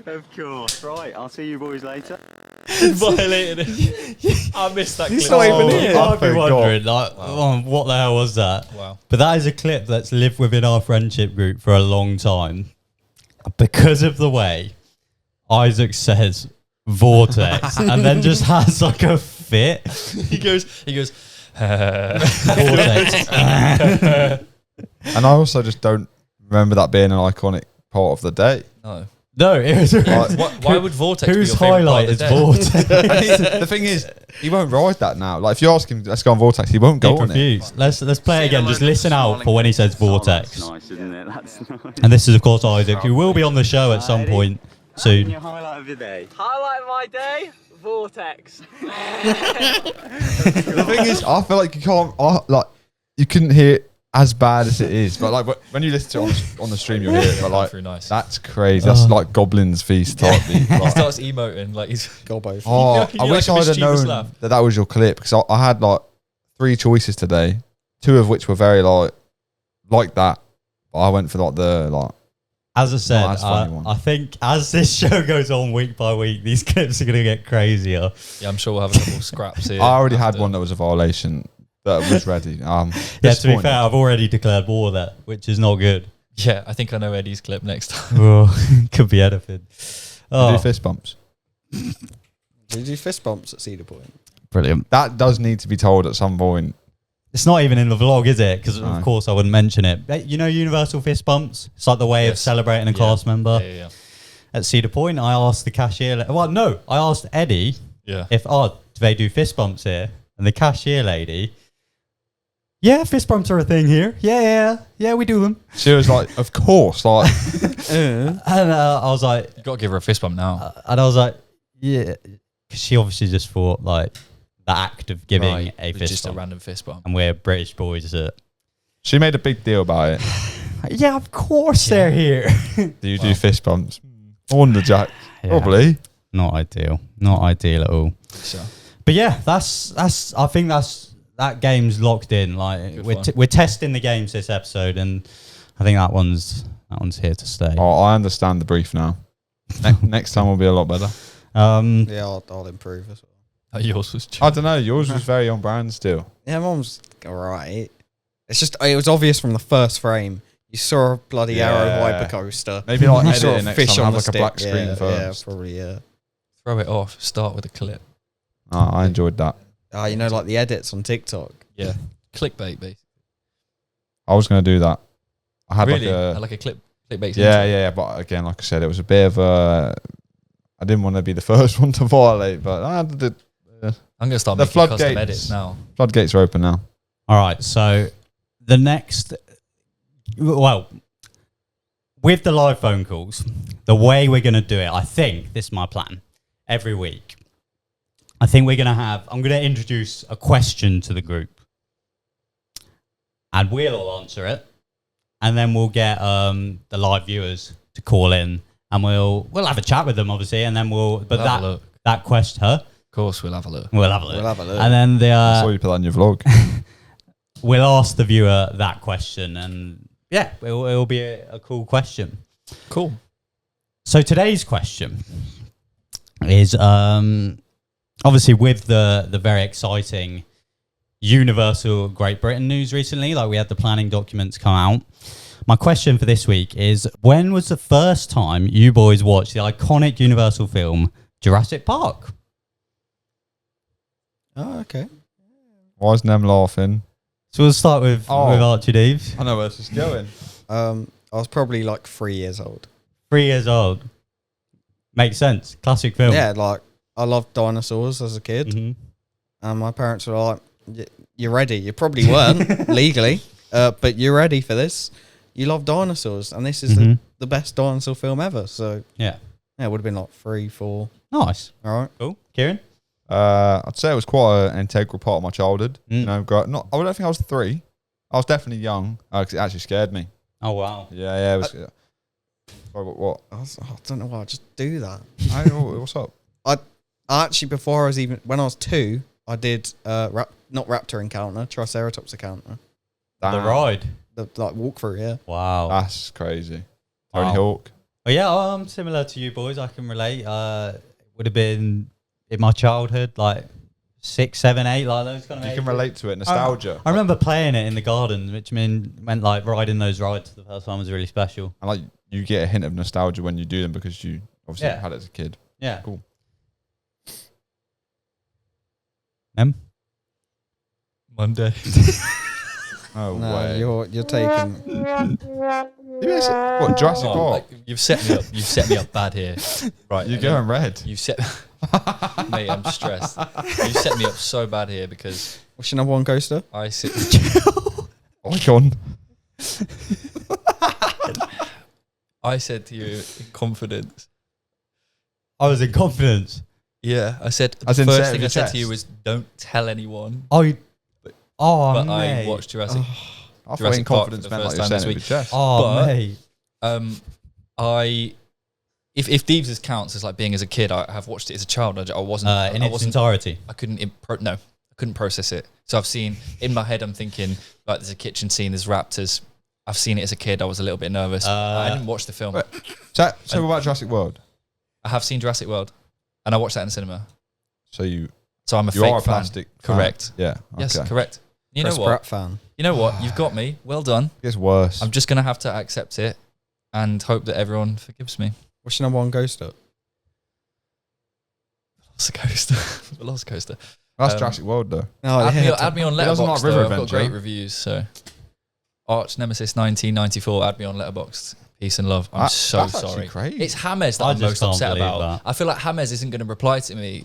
G: Of course. Right, I'll see you boys later.
D: Violated it. I missed that.
C: He's
D: clip.
C: not even here.
A: I've been
B: forgot.
A: wondering, like, oh, what the hell was that?
D: Wow.
A: But that is a clip that's lived within our friendship group for a long time because of the way Isaac says vortex and then just has like a fit.
D: He goes.
A: Vortex.
B: And I also just don't remember that being an iconic part of the day.
D: No.
A: No, it was.
D: Why would Vortex be
A: Whose
D: your favourite
A: highlight is
D: part of the day?
A: Vortex?
B: The thing is, he won't ride that now. Like if you ask him, let's go on Vortex, he won't go on it.
A: Confused. Let's play it again. Just listen out for when he says Vortex.
G: That's nice, isn't it? That's nice.
A: And this is of course Isaac, who will be on the show at some
G: Eddie,
A: point
G: what's been
A: soon.
G: your highlight of your day?
H: Highlight of my day? Vortex.
B: The thing is, I feel like you can't, like you couldn't hear it as bad as it is, but like when you listen to it on the stream, you'll hear it. But like,
D: Through nice.
B: that's crazy. That's like Goblin's Feast type beat.
D: He
B: Like,
D: starts emoting like he's.
C: Gobbo.
B: oh,
D: You
B: I
D: know,
B: wish
D: like a
B: I'd have
D: mischievous
B: known
D: laugh.
B: that was your clip because I had like 3 choices today, 2 of which were very like that. But I went for like the like.
A: As I said,
B: that's a funny one.
A: I think as this show goes on week by week, these clips are going to get crazier.
D: Yeah, I'm sure we'll have a couple scraps here.
B: I already had one that was a violation that was ready.
A: Yeah, to be
B: disappointing.
A: fair, I've already declared war there, which is not good.
D: Yeah, I think I know Eddie's clip next time.
A: Oh, could be edited.
B: Do
A: Oh,
B: fist bumps.
C: Did you do fist bumps at Cedar Point?
A: brilliant.
B: That does need to be told at some point.
A: It's not even in the vlog, is it? Because
B: No.
A: of course I wouldn't mention it. You know, universal fist bumps. It's like the way of
D: Yes.
A: celebrating a
D: Yeah.
A: cast member.
D: Yeah.
A: At Cedar Point, I asked the cashier. Well, no, I asked Eddie
D: Yeah.
A: if do they do fist bumps here, and the cashier lady. Yeah, fist bumps are a thing here. Yeah, we do them.
B: She was like, of course, like
A: And I was like,
D: You got to give her a fist bump now.
A: and I was like, yeah, because she obviously just thought like the act of giving
D: Right,
A: a
D: it's
A: fist
D: just
A: bump,
D: a random fist bump.
A: and we're British boys.
B: she made a big deal about it.
A: Yeah, of course they're here.
B: Do you do fist bumps on the Jack?
A: Yeah.
B: Probably.
A: Not ideal at all.
D: So,
A: But yeah, that's. I think that game's locked in. Like
D: Good
A: we're testing the games this episode, and I think that one's here to stay.
B: Oh, I understand the brief now. Next time will be a lot better.
C: Yeah, I'll improve as well.
D: yours was.
B: I don't know. Yours was very on brand still.
C: Yeah, Mom's alright. It's just, it was obvious from the first frame. You saw a bloody arrow
B: Yeah.
C: hypercoaster.
B: Maybe like
C: You
B: edit
C: saw
B: it
C: a
B: next
C: fish
B: time.
C: on
B: Have
C: the
B: like a black
C: stick.
B: screen
C: Yeah,
B: first.
C: probably, yeah.
D: Throw it off. Start with a clip.
B: Oh, I enjoyed that.
C: You know, like the edits on TikTok.
D: Yeah. Clickbait, basically.
B: I was going to do that. I had
D: Really?
B: like a
D: Clickbait.
B: yeah. But again, like I said, it was a bit of a. I didn't want to be the first one to violate, but the
D: I'm going to start
B: The
D: making custom
B: floodgates.
D: edits now.
B: floodgates are open now.
A: All right, so the next, well, with the live phone calls, the way we're going to do it, I think this is my plan. Every week, I think I'm going to introduce a question to the group, and we'll all answer it, and then we'll get the live viewers to call in, and we'll have a chat with them, obviously, and then
D: We'll have a look.
A: that question,
D: Of course, we'll have a look.
A: we'll have a look,
C: We'll have a look.
A: and then
B: I saw you put that on your vlog.
A: we'll ask the viewer that question, and yeah, it'll be a cool question.
D: Cool.
A: So today's question is obviously with the very exciting Universal Great Britain news recently, like we had the planning documents come out. My question for this week is, when was the first time you boys watched the iconic Universal film Jurassic Park?
C: Oh, okay.
B: Why is Nem laughing?
A: So we'll start with Archie Dave.
B: I know where this is going.
C: I was probably like 3 years old.
A: 3 years old. Makes sense. Classic film.
C: Yeah, like I loved dinosaurs as a kid,
A: Mhm.
C: and my parents were like, "You're ready." You probably weren't legally, but you're ready for this. You love dinosaurs, and this is
A: Mhm.
C: the best dinosaur film ever. So
A: Yeah.
C: it would have been like 3, 4.
A: Nice.
C: All right.
A: Cool. Kieran?
B: I'd say it was quite an integral part of my childhood.
A: Mm.
B: You know, I don't think I was 3. I was definitely young because it actually scared me.
A: Oh, wow.
B: Yeah. It was. Sorry, what?
C: I don't know why I just do that.
B: What's up?
C: I actually, when I was 2, I did not Raptor Encounter, Triceratops Encounter,
A: The
B: Damn.
A: ride.
C: the like walkthrough. Yeah.
A: Wow.
B: That's crazy. Tony
A: Wow.
B: Hawk.
A: Well, yeah, I'm similar to you boys. I can relate. Would have been in my childhood, like 6, 7, 8, like those kind of
B: You
A: ages.
B: can relate to it. Nostalgia.
A: I remember playing it in the garden, which meant like riding those rides for the first time was really special.
B: And like you get a hint of nostalgia when you do them because you obviously
A: Yeah.
B: had it as a kid.
A: Yeah.
B: Cool.
A: Em?
D: Monday.
B: No
C: No,
B: way.
C: you're taking.
B: What, Jurassic
D: Oh,
B: Park?
D: like, you've set me up. You've set me up bad here. Right.
B: You're going red.
D: You've set. Mate, I'm stressed. You set me up so bad here because
C: What's your number one coaster?
D: I sit.
B: Icon.
D: I said to you in confidence.
A: I was in confidence.
D: Yeah, I said the
B: As in
D: first
B: set
D: thing
B: your
D: I said
B: chest?
D: to you was don't tell anyone.
A: Oh,
D: But I
A: mate.
D: watched Jurassic.
B: I thought
D: Jurassic
B: in
D: Park
B: confidence
D: for the
B: meant
D: first
B: like you're
D: time
B: saying
D: this
B: it with your chest.
A: Oh,
D: But-
A: mate.
D: If Thieves counts as like being as a kid, I have watched it as a child. I wasn't.
A: In
D: I
A: its
D: wasn't.
A: entirety.
D: I couldn't. I couldn't process it. So I've seen in my head. I'm thinking like there's a kitchen scene. There's raptors. I've seen it as a kid. I was a little bit nervous. I didn't watch the film.
B: So what about Jurassic World?
D: I have seen Jurassic World, and I watched that in the cinema.
B: So
D: I'm a
B: you
D: fake
B: are a
D: fan.
B: plastic fan.
D: Correct.
B: Yeah.
D: Yes,
B: okay.
D: correct. You
C: Chris
D: know what?
C: Pratt fan.
D: You know what? You've got me. Well done.
B: It gets worse.
D: I'm just gonna have to accept it and hope that everyone forgives me.
C: What's your number one coaster?
D: Velocicoaster.
B: That's Jurassic World though.
C: Oh,
D: Add me on
B: It doesn't
D: Letterboxd.
B: like River
D: I've got
B: Adventure.
D: great reviews. So, Arch Nemesis 1994. Add me on Letterboxd. Peace and love. I'm so
B: That's actually
D: sorry.
B: crazy.
D: It's James that
A: I
D: I'm
A: just
D: most
A: can't
D: upset
A: believe
D: about.
A: that.
D: I feel like James isn't going to reply to me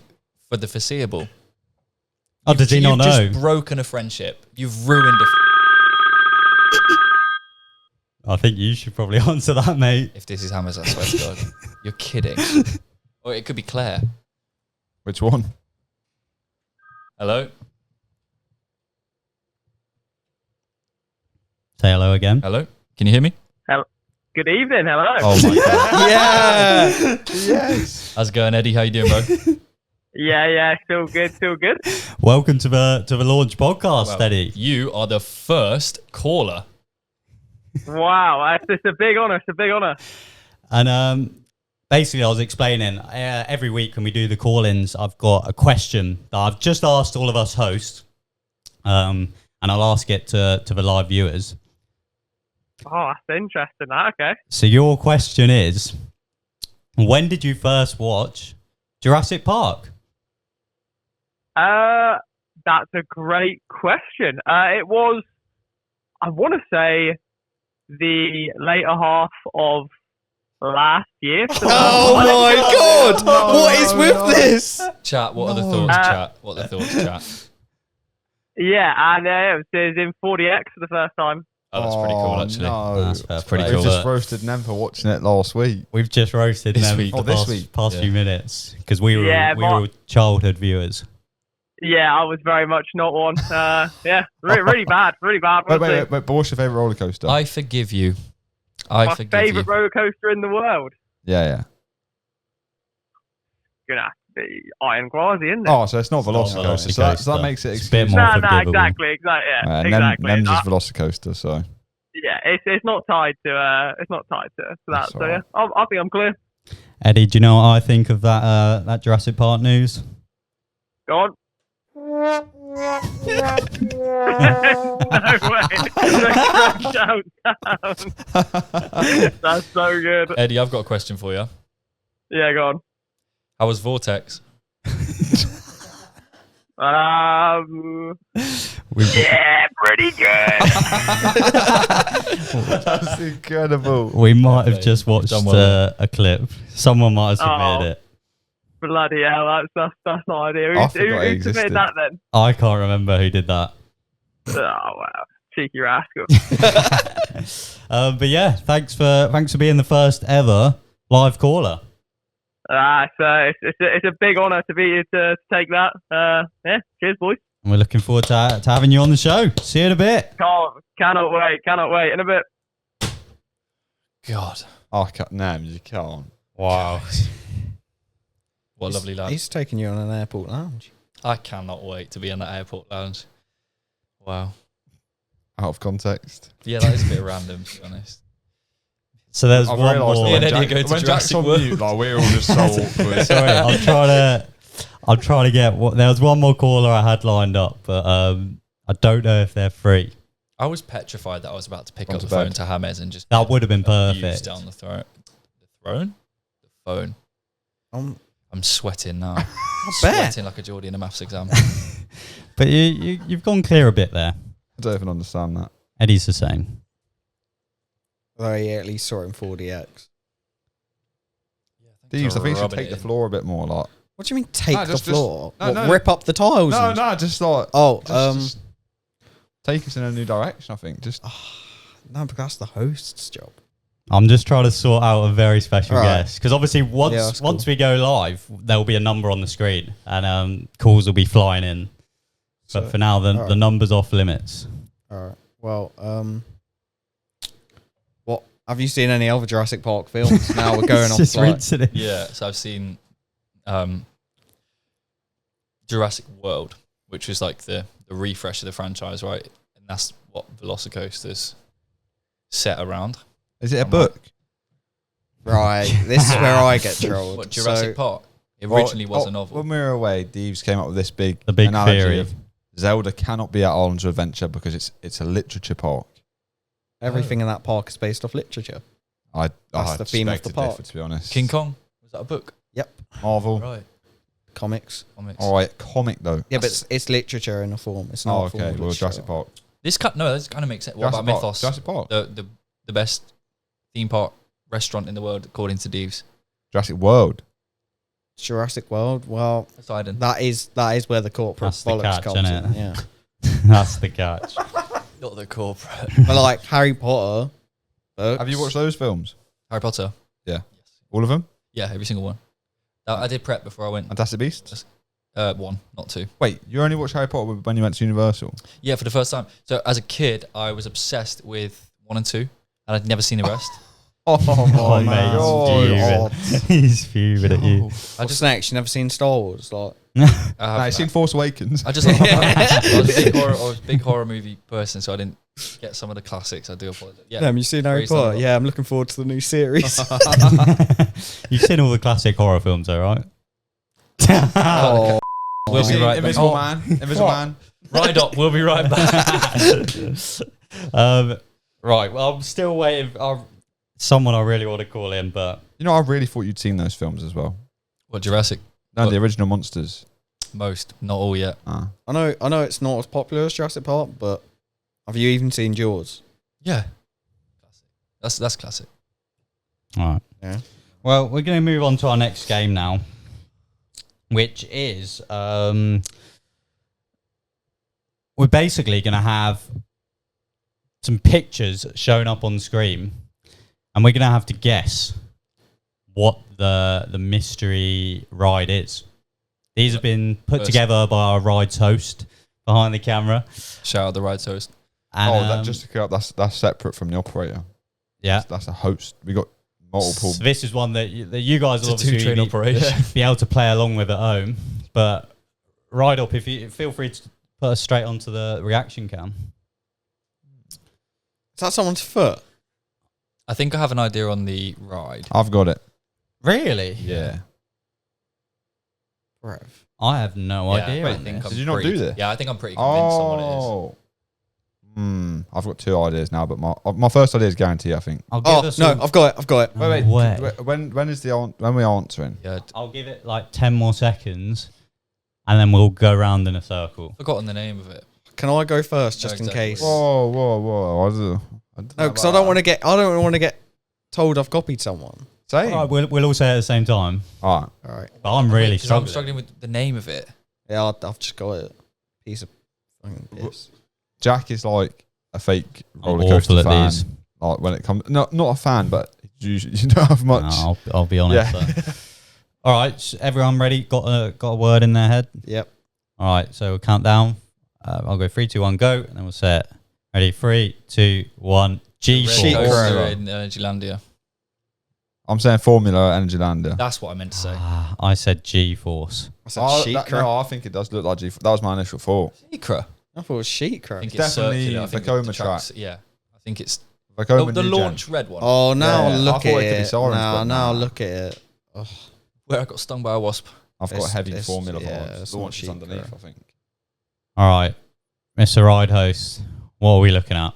D: for the foreseeable.
A: Oh, did he not
D: You've
A: know?
D: just broken a friendship. You've ruined a.
A: I think you should probably answer that, mate.
D: If this is James, I swear to God, you're kidding. Or it could be Claire.
B: Which one?
D: Hello.
A: Say hello again.
D: Hello. Can you hear me?
H: Good evening. Hello.
B: Oh my god.
C: Yeah.
B: Yes.
D: How's it going, Eddie? How you doing, bro?
H: Yeah. Still good. Still good.
A: Welcome to the launch podcast,
D: Well,
A: Eddie.
D: You are the first caller.
H: Wow. It's a big honor. It's a big honor.
A: And basically, I was explaining every week when we do the call-ins, I've got a question that I've just asked all of us hosts, and I'll ask it to the live viewers.
H: Oh, that's interesting. Okay.
A: So your question is, when did you first watch Jurassic Park?
H: That's a great question. It was, I want to say, the later half of last year.
C: Oh my god! What is with this?
D: Chat, what are the thoughts, chat? What are the thoughts, chat?
H: Yeah, and it was in 40X for the first time.
D: Oh, that's pretty cool, actually.
B: No.
A: That's
D: pretty
A: play.
B: We
D: cool.
B: just roasted Nem for watching it last week.
A: We've just roasted
D: This
A: them
D: week.
A: for
B: Oh,
A: the
B: this
A: past,
B: week.
A: past
D: Yeah.
A: few minutes because we were
H: Yeah,
A: we were childhood viewers.
H: Yeah, I was very much not one. Yeah, really bad. Really bad.
B: Wait,
H: honestly.
B: but what's your favourite roller coaster?
D: I forgive you.
H: My favourite roller coaster in the world.
B: Yeah.
H: Gonna have to be Iron Quasi, isn't it?
B: Oh, so it's not
A: not
B: Velocicoaster. So
A: Velocicoaster.
B: that makes it
A: It's a bit
B: excusable.
A: more
H: no,
A: forgivable.
H: exactly. Yeah, exactly.
B: Nem's is Velocicoaster, so.
H: Yeah, it's not tied to that.
B: That's
H: So
B: all
H: yeah,
B: right.
H: I think I'm clear.
A: Eddie, do you know what I think of that Jurassic Park news?
H: Go on. No way. Down. That's so good.
D: Eddie, I've got a question for you.
H: Yeah, go on.
D: How was Vortex?
H: Yeah, pretty good.
B: That's incredible.
A: We might have
D: Okay,
A: just watched
D: done well.
A: a clip. Someone might have submitted it.
H: Bloody hell, that's not idea.
B: I
H: Who
B: forgot it
H: submitted
B: existed.
H: that then?
A: I can't remember who did that.
H: Oh wow, cheeky rascal.
A: But yeah, thanks for being the first ever live caller.
H: It's a big honour to take that. Yeah, cheers, boys.
A: And we're looking forward to having you on the show. See you in a bit.
H: Cannot wait. In a bit.
D: God.
B: Oh, Nem, you can't.
A: Wow.
D: What a lovely lad.
C: He's taking you on an airport lounge.
D: I cannot wait to be in that airport lounge. Wow.
B: Out of context.
D: Yeah, that is a bit random, to be honest.
A: So there's
B: I've
A: one
B: realised
A: more.
D: Me and
B: when
D: Eddie go to
B: when Jack's
D: Jurassic
B: on
D: World.
B: mute, like, we're all just so awkward.
A: Sorry, I'm trying to get what. There was one more caller I had lined up, but I don't know if they're free.
D: I was petrified that I was about to pick
B: Gone
D: up
B: to
D: the phone
B: bed.
D: to James and just
A: That would have been
D: abuse
A: perfect.
D: down the throat. The throne? The phone. I'm sweating now.
C: bet.
D: Sweating like a Geordie in a maths exam.
A: But you've gone clear a bit there.
B: I don't even understand that.
A: Eddie's the same.
C: Oh, yeah, at least saw it in 4DX.
B: Deeves, I think you should
D: Rubbing
B: take
D: it
B: the
D: in.
B: floor a bit more. Like,
C: What do you mean take
B: No,
C: the
B: just-
C: floor?
B: no,
C: What,
B: no.
C: rip up the tiles?
B: no,
C: and-
B: no, just like
C: Oh,
B: just take us in a new direction. I think just
C: no, but that's the host's job.
A: I'm just trying to sort out a very special
C: Right.
A: guest because obviously once
C: Yeah, that's
A: once
C: cool.
A: we go live, there'll be a number on the screen and calls will be flying in. But
C: So,
A: for now, the
C: alright.
A: number's off limits.
C: All right. Well, what have you seen any other Jurassic Park films? Now we're going off.
A: Just
C: Like,
A: rinsing it.
D: Yeah, so I've seen Jurassic World, which was like the refresh of the franchise, right? And that's what Velocicoaster's set around.
B: is it a book?
C: right. This is where I get trolled.
D: What, Jurassic
C: So-
D: Park? It originally was a
B: When
D: novel.
B: we were away, Deeves came up with this big
A: The big
B: analogy
A: theory.
B: of Zelda cannot be at Islands of Adventure because it's a literature park.
C: Everything in that park is based off literature.
B: That's
C: the theme of the park.
B: to be honest.
D: King Kong? Was that a book?
C: Yep.
B: Marvel.
D: Right.
C: Comics.
D: Comics.
B: All right, comic though.
C: Yeah, but it's literature in a form. It's not
B: Oh,
C: a form
B: okay.
C: of
B: Well,
C: literature.
B: Jurassic Park.
D: This kind of makes sense. What
B: Jurassic
D: about
B: Park.
D: Mythos?
B: Jurassic Park.
D: The best theme park restaurant in the world, according to Deeves.
B: Jurassic World.
C: Jurassic World. Well,
D: Poseidon.
C: that is where the corporate
A: That's the
C: bollocks
A: catch,
C: comes
A: innit?
C: in. Yeah.
A: That's the catch.
D: Not the corporate.
C: But like Harry Potter. Books,
B: Have you watched those films?
D: Harry Potter.
B: All of them?
D: Yeah, every single one. I did prep before I went.
B: Fantastic Beasts?
D: One, not two.
B: Wait, you only watched Harry Potter when you went to Universal?
D: Yeah, for the first time. So as a kid, I was obsessed with 1 and 2, and I'd never seen the rest.
B: Oh
A: Oh,
B: my
A: mate,
B: god.
A: he's fuming. He's fuming at you.
C: What's next? You never seen Star Wars? Like,
B: No, you've seen Force Awakens.
D: I just I was a big horror movie person, so I didn't get some of the classics. I do apologize. Yeah,
C: damn, you seen Harry
D: Very
C: Potter?
D: similar.
C: Yeah, I'm looking forward to the new series.
A: You've seen all the classic horror films, though, right?
C: oh,
D: we'll be right back.
B: Invisible Man. Invisible Man.
D: Right up. We'll be right back.
A: Right. Well, I'm still waiting. Someone I really want to call in, but
B: You know, I really thought you'd seen those films as well.
D: What, Jurassic?
B: No,
D: What?
B: the original Monsters.
D: Most, not all yet.
B: Ah.
C: I know it's not as popular as Jurassic Park, but have you even seen Jaws?
D: Yeah, that's classic.
A: all right.
C: Yeah.
A: Well, we're going to move on to our next game now, which is we're basically going to have some pictures shown up on screen, and we're going to have to guess what the mystery ride is. These have been put
D: First.
A: together by our ride's host behind the camera.
D: Shout out the ride's host.
A: And,
B: That just to clear up, that's separate from the operator.
A: yeah.
B: That's a host. We got multiple.
A: So this is one that you guys will
D: It's a
A: obviously
D: two-train operation.
A: be able to play along with at home. But ride up, if you feel free to put us straight onto the reaction cam.
C: Is that someone's foot?
D: I think I have an idea on the ride.
B: I've got it.
A: Really?
B: Yeah.
C: Rev.
A: I have no
D: Yeah,
A: idea.
D: I
A: on
D: think
A: this.
D: I'm
B: Did you not
D: pretty-
B: do this?
D: Yeah, I think I'm pretty convinced on what it is.
B: Oh. I've got two ideas now, but my first idea is guarantee. I think.
A: I'll give
C: Oh
A: us
C: no,
A: all-
C: I've got it.
A: No
B: Wait.
A: way.
B: When is when we're answering?
D: Yeah,
A: I'll give it like 10 more seconds, and then we'll go round in a circle.
D: forgotten the name of it.
C: Can I go first, just
D: No,
C: in
D: exactly.
C: case?
B: Whoa!
C: No, because I don't want to get. I don't want to get told I've copied someone.
B: Say.
A: All right, we'll all say it at the same time.
B: All right.
C: All right.
A: But I'm really
D: 'Cause I'm
A: struggling.
D: struggling with the name of it.
C: Yeah, I've just got it. Piece of fucking piss.
B: Jack is like a fake
A: I'm
B: roller coaster
A: awful at
B: fan.
A: these.
B: Like when it comes, not a fan, but you don't have much.
A: No, I'll be honest.
B: Yeah.
A: All right, everyone ready? Got a word in their head?
C: Yep.
A: All right, so we'll count down. I'll go 3, 2, 1, go, and then we'll say it. Ready? 3, 2, 1. G
D: Red
C: Sheet
A: Force.
D: Coaster
C: Crow.
D: in Energylandia.
B: I'm saying Formula Energylander.
D: That's what I meant to say.
A: I said G Force.
C: I said sheet crow.
B: No, I think it does look like G. That was my initial thought.
D: Secret.
C: I thought it was sheet
D: I
C: crow.
D: think
B: It's
D: it's
B: definitely
D: circular. I think
B: Vekoma
D: the tracks-
B: track.
D: Yeah, I think it's
B: Vekoma
D: the
B: New Gen.
D: launch red one.
C: Oh, now
B: Yeah, I
C: look
B: thought
C: at
B: it could be
C: it.
B: Sirens,
C: Now
B: but
C: now
B: nah.
C: look at it. Oh,
D: Where I got stung by a wasp.
B: I've got
C: It's-
B: heavy
C: it's-
B: Formula
C: yeah,
B: vibes.
C: it's
B: The
C: not
B: launch is
C: cheap,
B: underneath,
C: bro.
B: I think.
A: All right, Mr. Ride Host, what are we looking at?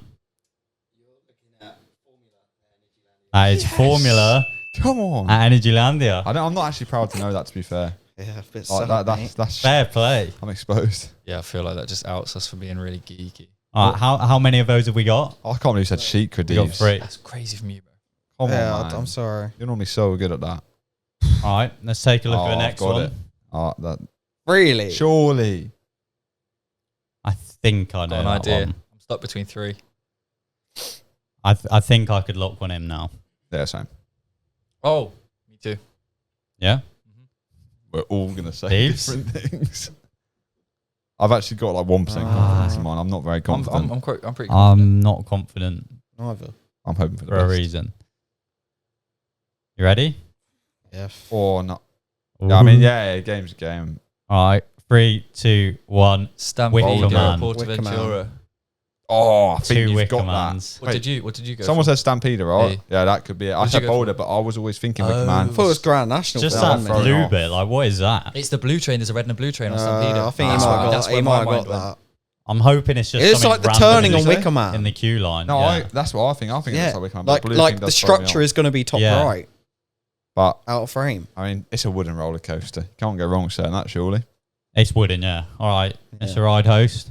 A: That is Formula
B: Come on.
A: at Energylandia.
B: I'm not actually proud to know that. To be fair,
C: yeah, a bit
B: like,
C: sad, mate.
B: that's
A: Fair play.
B: I'm exposed.
D: Yeah, I feel like that just outs us for being really geeky.
A: All right, how many of those have we got?
B: I can't believe you said Sheikra,
A: We got
B: Deeves.
A: 3.
D: That's crazy from you, bro.
B: Come
C: Yeah,
B: on, man.
C: I'm sorry.
B: You're normally so good at that.
A: All right, let's take a look at the
B: I've
A: next
B: got
A: one.
B: it. That
C: Really?
B: surely.
A: I think I know
D: Got an
A: that
D: idea.
A: one.
D: I'm stuck between 3.
A: I think I could lock one in now.
B: Yeah, same.
D: Oh, me too.
A: Yeah?
B: We're all gonna say
A: Deeves?
B: different things. I've actually got like 1% confidence in mine. I'm not very confident.
D: I'm pretty confident.
A: I'm not confident
C: Neither.
B: I'm hoping for the
A: for a
B: best.
A: reason. You ready?
C: Yeah.
B: Or not. Yeah, I mean, yeah, game's a game.
A: All right, 3, 2, 1.
D: Stampede
A: Wicker Man.
D: Portaventura.
B: Oh, I think
A: 2
B: you've
A: Wicker
B: got that.
A: Mans.
D: What did you go?
B: Someone
D: for?
B: said Stampeder, right?
D: Hey.
B: Yeah, that could be it. I
D: What did
B: said
D: you go for?
B: Boulder, but I was always thinking Wicker
D: Oh.
B: Man.
C: I thought it was Grand National.
A: Just
C: for
A: that
C: that,
B: thrown
A: blue
B: off.
A: bit, like what is that?
D: It's the blue train. There's a red and a blue train on Stampede.
C: I think
B: That's
C: he might have
D: where
C: got
D: my mind
C: that.
A: I'm hoping it's just
C: It's
A: something
C: like the
A: random
C: turning
A: in
C: on
A: the-
C: Wicker Man.
A: in the queue line.
B: No,
A: yeah.
B: that's what I think. I think
C: Yeah,
B: it's like Wicker Man. but blue
C: like
B: thing
C: the
B: does throw me
C: structure
B: off.
C: is going to be top
A: Yeah.
C: right,
B: But
C: out of frame.
B: I mean, it's a wooden roller coaster. You can't go wrong saying that, surely.
A: It's wooden, yeah. All right,
C: Yeah.
A: Mr. Ride Host.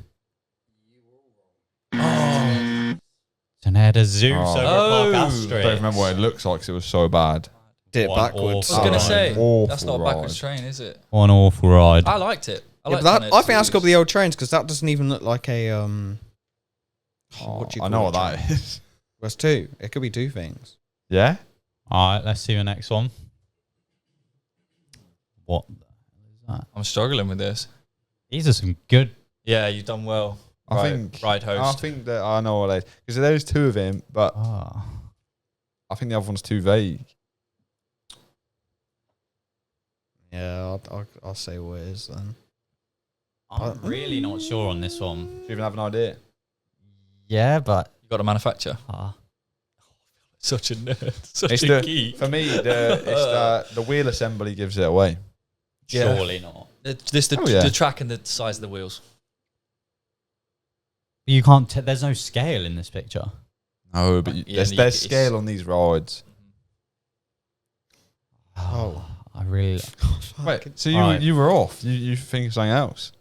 A: Tornado Zeus
B: Oh.
A: over
D: Oh.
A: at Park
B: I
A: Astrid.
B: don't remember what it looks like because it was so bad.
C: Did it
A: One
C: backwards.
D: I was
A: awful
D: gonna
A: ride.
D: say
B: Awful
D: that's not a backwards
B: ride.
D: train, is it?
A: One awful ride.
D: I liked it.
C: Yeah,
D: liked
C: but I
D: Tornado
C: think that's got to be the
D: Zeus.
C: old trains because that doesn't even look like a what do you
B: I
C: call
B: know
C: it,
B: what that
C: train?
B: is.
C: There's 2. It could be 2 things.
B: Yeah?
A: All right, let's see the next one. What the hell is that?
D: I'm struggling with this.
A: These are some good.
D: Yeah, you've done well.
B: I think
D: Ride Host.
B: I think that I know what it is because there's 2 of him, but
A: Ah.
B: I think the other one's too vague.
C: Yeah, I'll say what it is then.
A: I'm really not sure on this one.
B: Do you even have an idea?
A: Yeah, but
D: You got a manufacturer. Such a nerd. Such
B: It's
D: a
B: the,
D: geek.
B: for me, it's the wheel assembly gives it away.
D: Yeah.
A: surely not.
D: The track and the size of the wheels.
A: You can't. There's no scale in this picture.
B: No, but
D: Yeah,
B: there's scale on these rides.
C: Oh.
A: I really.
B: Wait, so
A: Alright.
B: you were off? You think of something else?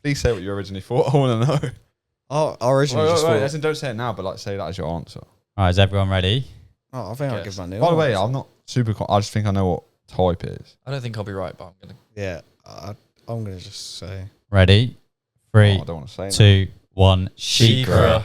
B: Please say what you originally thought. I want to know.
C: I originally just thought.
B: As in, don't say it now, but like say that as your answer.
A: All right, is everyone ready?
C: Oh, I think I'll
D: Yes.
C: give my new.
B: By the way,
C: answer.
B: I'm not super. I just think I know what type it is.
D: I don't think I'll be right, but I'm gonna.
C: Yeah, I'm gonna just say.
A: Ready?
B: Oh,
A: 3,
B: I don't want to say.
A: 2, 1.
D: Sheikra.
A: Sheikra.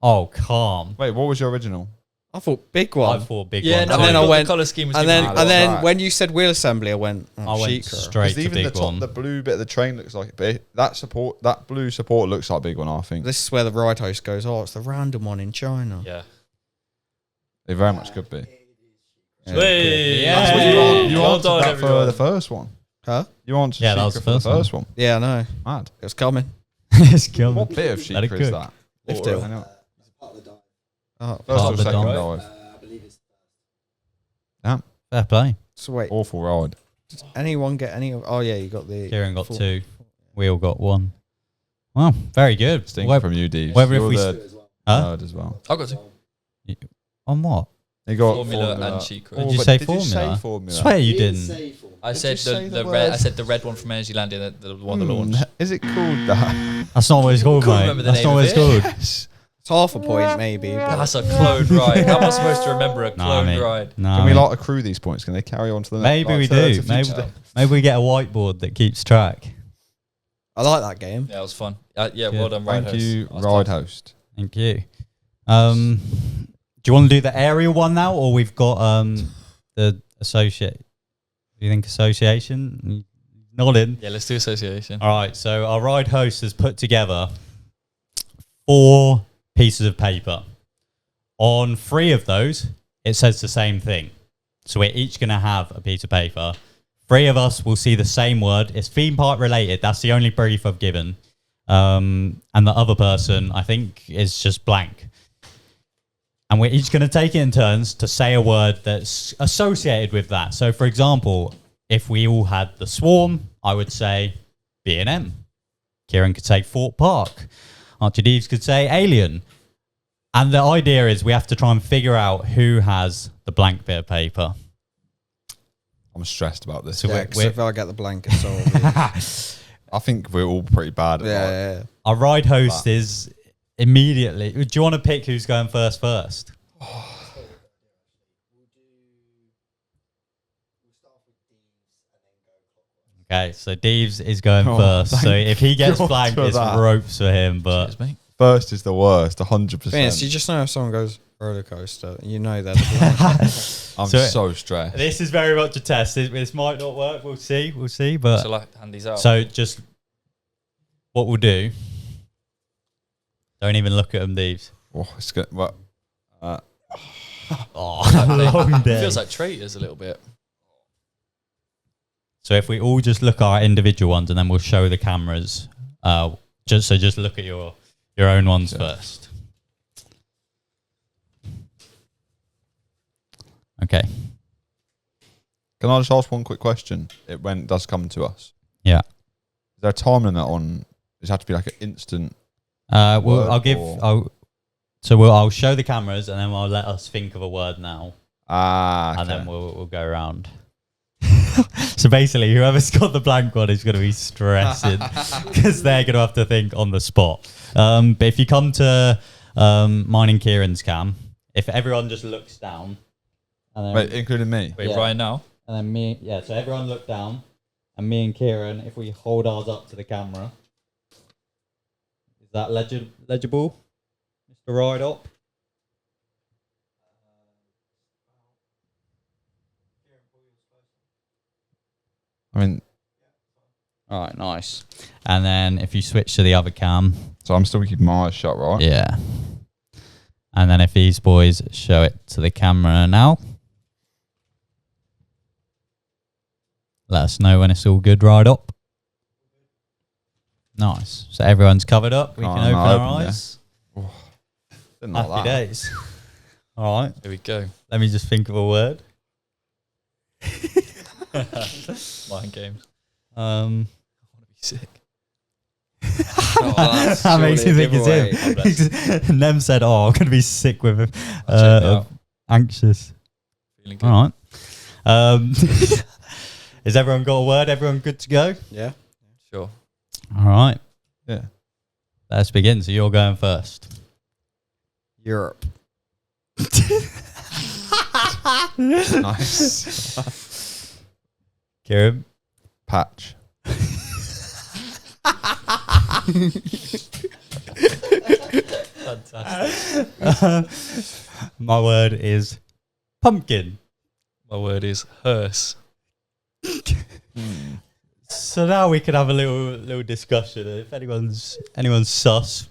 A: Oh, calm.
B: Wait, what was your original?
C: I thought big
A: I
C: one,
A: thought big
D: Yeah,
A: one.
D: no,
C: And then I
D: thought
C: went-
D: the color scheme was
C: and
D: different.
C: then
B: that's
C: and then
B: right.
C: when you said wheel assembly, I went. Oh,
A: I went
C: Sheikra.
A: straight to
B: Even the
A: big
B: top,
A: one.
B: the blue bit of the train looks like it. That blue support looks like a big one. I think
C: This is where the ride host goes. Oh, it's the random one in China.
D: Yeah.
B: it very much could be. Yeah.
D: Hey,
A: Yeah.
B: That's what you want. You
D: Well
B: answered
D: done,
B: that
D: everyone.
B: for the first one.
C: Huh?
B: You answered
A: Yeah, that was
B: Sheikra
A: the
B: for the
A: first
B: first one.
C: Yeah, I know.
B: Mad.
C: It was coming.
A: It's killing.
B: What bit of
A: Let it
B: Sheikra is
A: cook.
B: that?
C: Lift hill.
B: I know.
C: Oh,
B: First
A: Part
B: or
A: of the
B: second
A: dive.
B: dive.
A: Fair play.
C: so wait,
B: Awful ride.
C: did anyone get any? Oh yeah, you got the.
A: Kieran got
C: full-
A: 2. We all got 1. Well, very good.
B: Stink
A: Whether-
B: from you, Deeves.
A: whether if
B: You're
A: we
B: the
A: Huh?
B: nerd as well.
D: I've got to.
A: On what?
B: You got
D: Formula and Sheikra.
B: Oh,
A: Did you
B: but
A: say
B: did
A: formula?
B: You say formula?
A: Swear you didn't.
D: I
B: Did
D: said
B: you say
D: the
B: the
D: red. I
B: word?
D: said the red one from Energy Landing, the one that launched.
B: Is it called that?
A: That's not what it's called,
D: Couldn't
A: mate.
D: remember the
A: That's
D: name
A: not what
D: of
A: it's
D: it.
A: called.
B: Yes.
C: It's half a point maybe. but-
D: That's a clone ride. How am I supposed to remember a clone
A: mate.
D: ride?
A: No,
B: Can we
A: mate.
B: like accrue these points? Can they carry on to the next?
A: Maybe
B: like,
A: we
B: third
A: do.
B: to
A: Maybe,
B: future?
A: maybe we get a whiteboard that keeps track.
C: I like that game.
D: Yeah, it was fun. Yeah,
A: Good.
D: well done, ride
B: Thank
D: host.
B: you,
D: I was
B: ride
D: tough.
B: host.
A: Thank you. Do you want to do the aerial one now, or we've got the associate? Do you think association? Nodding.
D: Yeah, let's do association.
A: All right. So our ride host has put together 4 pieces of paper. On 3 of those, it says the same thing. So we're each going to have a piece of paper. 3 of us will see the same word. It's theme park related. That's the only brief I've given. And the other person, I think, is just blank. And we're each going to take it in turns to say a word that's associated with that. So, for example, if we all had the swarm, I would say B&M. Kieran could say Thorpe Park. Archie Deeves could say alien. And the idea is we have to try and figure out who has the blank bit of paper.
B: I'm stressed about this.
A: So
C: Yeah, 'cause if I get the blanket, so obvious.
B: I think we're all pretty bad at that.
C: yeah.
A: Our ride host is immediately. Do you want to pick who's going first? Okay, so Deeves is going first. So if he gets blanked, it's ropes for him. But
D: Cheers, mate.
B: First is the worst, 100%.
C: Vince, you just know if someone goes roller coaster, you know that.
B: I'm so stressed.
A: This is very much a test. This might not work. We'll see. But
D: Shall I hand these out?
A: so just what we'll do. Don't even look at them, Deeves.
B: Oh, it's good. What?
A: Oh, long
D: It
A: day.
D: feels like traitors a little bit.
A: So if we all just look at our individual ones and then we'll show the cameras. Just look at your own ones first. Okay.
B: Can I just ask one quick question? When it does come to us.
A: Yeah.
B: Is there a time limit on? Does it have to be like an instant?
A: Well, I'll show the cameras and then I'll let us think of a word now.
B: Okay.
A: And then we'll go around. So basically, whoever's got the blank one is going to be stressing because they're going to have to think on the spot. But if you come to mine and Kieran's cam, if everyone just looks down, and then,
B: Wait, including me.
D: Wait,
A: Yeah.
D: right now?
A: and then me, so everyone look down, and me and Kieran, if we hold ours up to the camera, is that legible, Mr. Ride Up?
B: I mean,
A: All right, nice. And then if you switch to the other cam,
B: so I'm still keeping my eyes shut, right?
A: yeah. And then if these boys show it to the camera now, let us know when it's all good. Ride Up. Nice. So everyone's covered up. We can open our eyes.
B: Didn't like
A: Happy
B: that.
A: days. All right.
D: Here we go.
A: Let me just think of a word.
D: Mind games.
A: Um,
D: I want to be sick.
A: that makes me think it's him. Nem said, "Oh, I'm gonna be sick with anxious."
D: Feeling good.
A: All right. Has everyone got a word? Everyone good to go?
C: Yeah.
D: Sure.
A: All right.
B: Yeah.
A: Let's begin. So you're going first.
C: Europe.
B: Nice.
A: Kieran.
B: Patch.
D: Fantastic.
A: My word is pumpkin.
D: My word is hearse.
A: So now we can have a little discussion. If anyone's sus.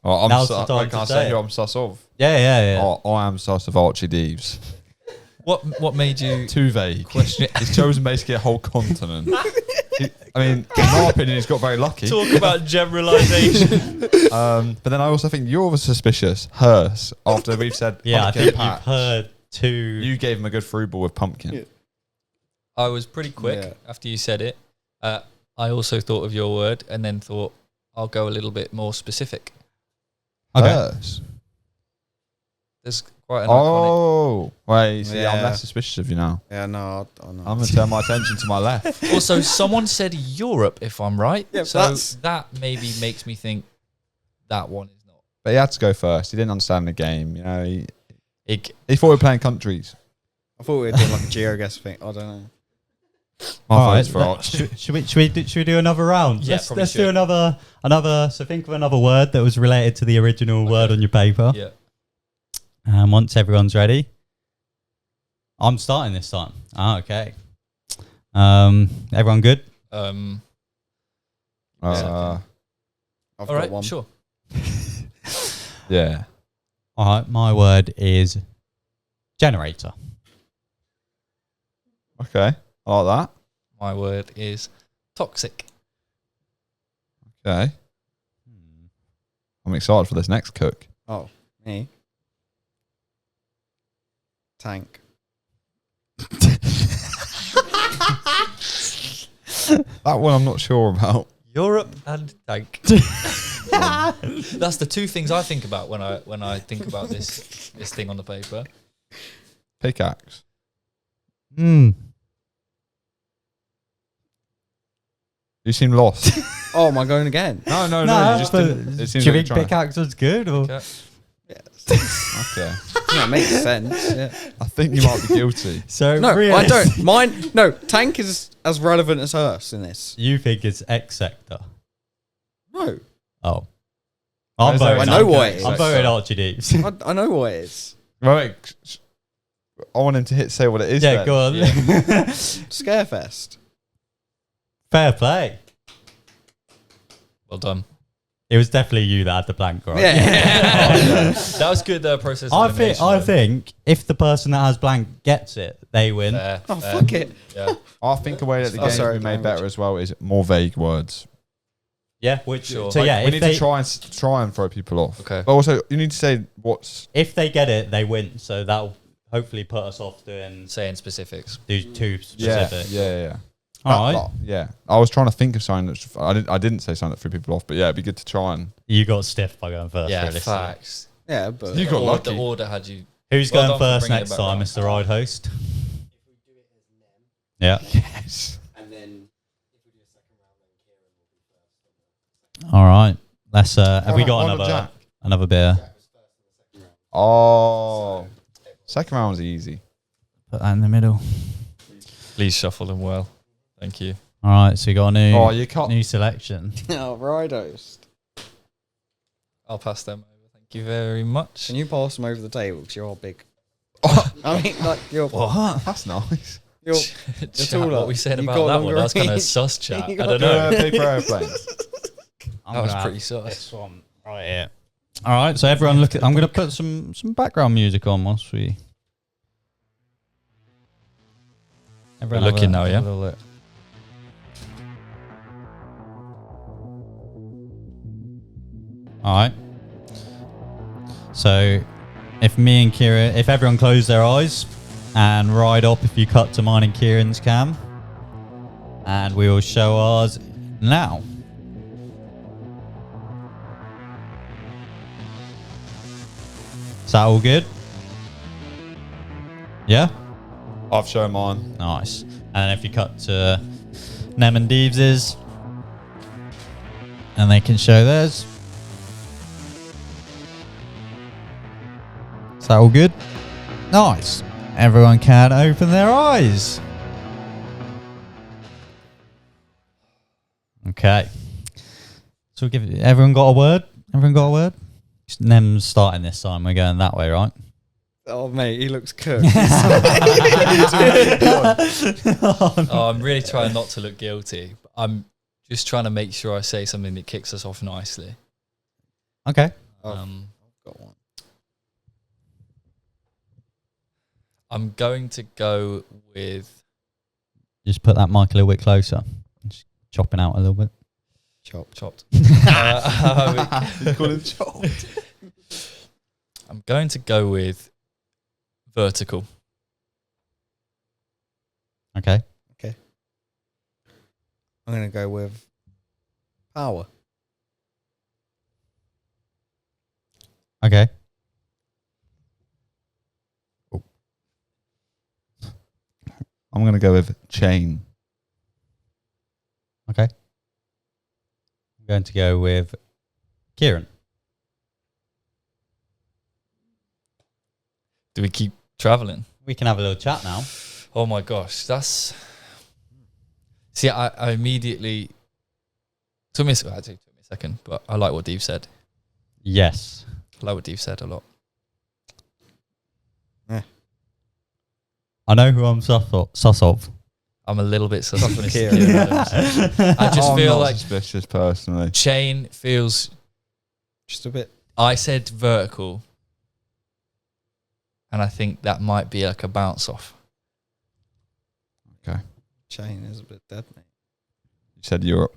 B: Oh,
A: Now's the time
B: can I
A: to
B: say
A: say
B: who
A: it.
B: I'm sus of?
A: Yeah.
B: Oh, I am sus of Archie Deeves.
D: What made you
B: Too vague.
D: question it?
B: He's chosen basically a whole continent. I mean, in my opinion, he's got very lucky.
D: Talk about generalisation.
B: But then I also think you're suspicious. Hearse. After we've said
A: Yeah, I
B: pumpkin
A: think
B: patch,
A: you've heard two.
B: you gave him a good through ball with pumpkin.
C: Yeah.
D: I was pretty quick
C: Yeah.
D: after you said it. I also thought of your word and then thought I'll go a little bit more specific.
A: Okay.
B: Hearse.
D: There's quite an iconic.
B: Oh, wait. See, I'm
C: Yeah.
B: less suspicious of you now.
C: Yeah, no, I know.
B: I'm going to turn my attention to my left.
D: Also, someone said Europe, if I'm right.
C: Yeah,
D: so
C: that's-
D: that maybe makes me think that one is not.
B: But he had to go first. He didn't understand the game. You know, he
D: It,
B: thought we were playing countries.
C: I thought we were doing like a GeoGuess thing. I don't know.
B: My
A: All
B: vote's
A: right,
B: for Arch.
A: should we do another round?
D: Yeah,
A: let's
D: probably
A: do
D: should.
A: another. So think of another word that was related to the original word on your paper.
D: yeah.
A: And once everyone's ready, I'm starting this time. Okay. Everyone good?
C: I've
D: All
C: got
D: right,
C: one.
D: sure.
B: Yeah.
A: All right. My word is generator.
B: Okay. I like
D: My word is toxic.
B: that. Okay. I'm excited for this next cook.
C: Oh, me. Tank.
B: That one I'm not sure about.
D: Europe and tank. That's the two things I think about when I think about this thing on the paper.
B: Pickaxe.
A: Hmm.
B: You seem lost.
C: Oh, am I going again?
B: No, you just
A: but
B: didn't. It seems
A: do you
B: like you're
A: think
B: trying to-
A: pickaxe was good? Or?
D: Okay.
B: Okay.
C: Yeah, it makes sense. Yeah.
B: I think you might be guilty.
A: So
C: No,
A: really,
C: I don't. Mine. No, tank is as relevant as hearse in this.
A: You think it's X sector?
C: No,
A: Oh, I'm
B: Is there
A: voting.
C: I know what it is.
A: I'm voting Archie Deeps.
C: I know what it is.
B: Right. I want him to say what it is.
A: Yeah,
B: then.
A: go on.
C: Scarefest.
A: Fair play.
D: Well done.
A: It was definitely you that had the blank, right?
C: Yeah.
D: That was good process.
A: I
D: elimination,
A: think if the person that has blank gets it, they win.
D: Fair,
C: Oh,
D: fair.
C: fuck it.
D: Yeah.
B: I think a way that the
C: Oh,
B: game
C: sorry,
B: can be made
C: language.
B: better as well is more vague words.
A: Yeah, which
D: Sure.
A: so
B: Like,
A: yeah,
B: we
A: if
B: need
A: they
B: to try and throw people off.
D: Okay.
B: But also, you need to say what's.
A: if they get it, they win. So that'll hopefully put us off doing
D: Saying specifics.
A: do two
B: Yeah,
A: specific.
B: yeah.
A: All right,
B: Yeah. I was trying to think of something that I didn't say something that threw people off, but yeah, it'd be good to try and.
A: you got stiff by going first.
D: Yeah,
A: realistically.
D: facts.
C: Yeah, but
B: You got lucky.
D: The order had you.
A: Who's
D: Well
A: going
D: done for
A: first
D: bringing
A: next
D: it back
A: time,
D: round.
A: Mr. Ride Host? Yeah.
B: Yes.
A: All right. Let's. Have we got
B: Why not Jack?
A: another beer?
B: Oh. Second round was easy.
A: Put that in the middle.
D: Please shuffle them well. Thank you.
A: All right. So you got a new
B: Oh, you can't.
A: new selection.
C: oh, Ridos.
D: I'll pass them over. Thank you very much.
C: Can you pass them over the table? Because you're all big.
B: Oh,
C: I mean, like you're
B: that's nice.
C: you're
D: Chat,
C: taller.
D: what we said
C: You
D: about
C: got
D: that one?
C: longer
D: That was kind of
C: range.
D: sus chat.
C: You
D: I
C: got
D: don't
B: Do
D: know.
B: paper airplane.
A: I'm
D: That was
A: gonna
D: pretty
A: have
D: sus.
A: This one right here. All right. So everyone, look. I'm going to put some background music on whilst we. Everyone
D: We're
A: have
D: looking now,
A: have
D: yeah?
A: a little look. All right. So, if me and Kieran, if everyone close their eyes and ride up, if you cut to mine and Kieran's cam, and we will show ours now. Is that all good? Yeah?
B: I've shown mine.
A: Nice. And if you cut to Nem and Deeves's, and they can show theirs. Is that all good? Nice. Everyone can open their eyes. Okay. So we'll give it, everyone got a word? Everyone got a word? Nem's starting this time. We're going that way, right?
C: Oh mate, he looks cooked.
D: Oh, I'm really trying not to look guilty. I'm just trying to make sure I say something that kicks us off nicely.
A: Okay.
D: Um,
C: Got one.
D: I'm going to go with
A: Just put that mic a little bit closer. Just chopping out a little bit.
D: chopped.
B: You call it chop.
D: I'm going to go with vertical.
A: Okay.
C: I'm gonna go with power.
A: Okay.
B: I'm going to go with chain.
A: Okay. I'm going to go with Kieran.
D: Do we keep traveling?
A: We can have a little chat now.
D: Oh my gosh, that's. See, I immediately. Took me a second, but I like what Dave said.
A: Yes.
D: I like what Dave said a lot.
A: I know who I'm sus of.
D: I'm a little bit sus of Mr.
C: Kieran.
D: Kieran Adams. I just
B: I'm
D: feel
B: not
D: like
B: suspicious personally.
D: chain feels.
C: Just a bit.
D: I said vertical, and I think that might be like a bounce off.
C: Chain is a bit dead, mate.
B: You said Europe.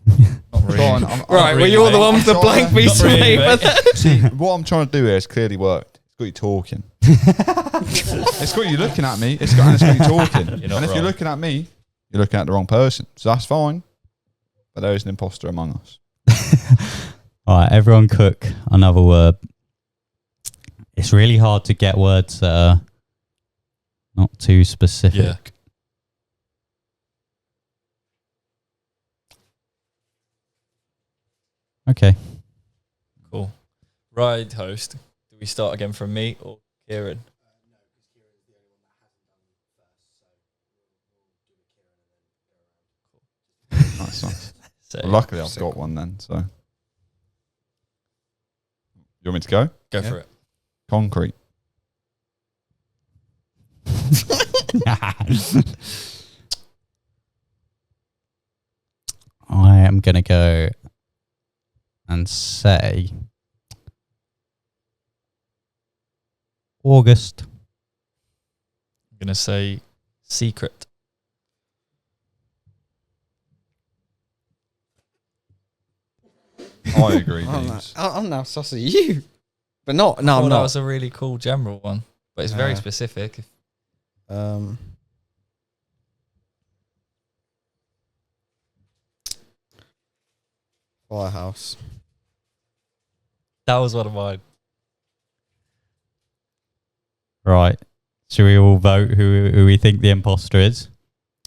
D: Not really.
B: Go on,
C: Right, well you're the one with the blank piece of
D: really,
C: paper.
D: mate.
B: See, what I'm trying to do here has clearly worked. It's got you talking. It's got you looking at me. It's got you talking.
D: You're not
B: And if
D: wrong.
B: you're looking at me, you're looking at the wrong person. So that's fine. But there is an imposter among us.
A: All right, everyone cook another word. It's really hard to get words that are not too specific.
D: Yeah.
A: Okay.
D: Cool. Ride host. Do we start again from me or Kieran?
B: Nice.
D: So,
B: Well, luckily, I've got one then. So, you want me to go?
D: go for it.
B: Concrete.
A: I am going to go and say August.
D: I'm gonna say secret.
B: I agree.
C: I'm now sus of you. But not, no, I'm
D: That
C: not.
D: was a really cool general one, but it's very specific.
C: Firehouse.
D: That was one of mine.
A: Right. Should we all vote who we think the imposter is?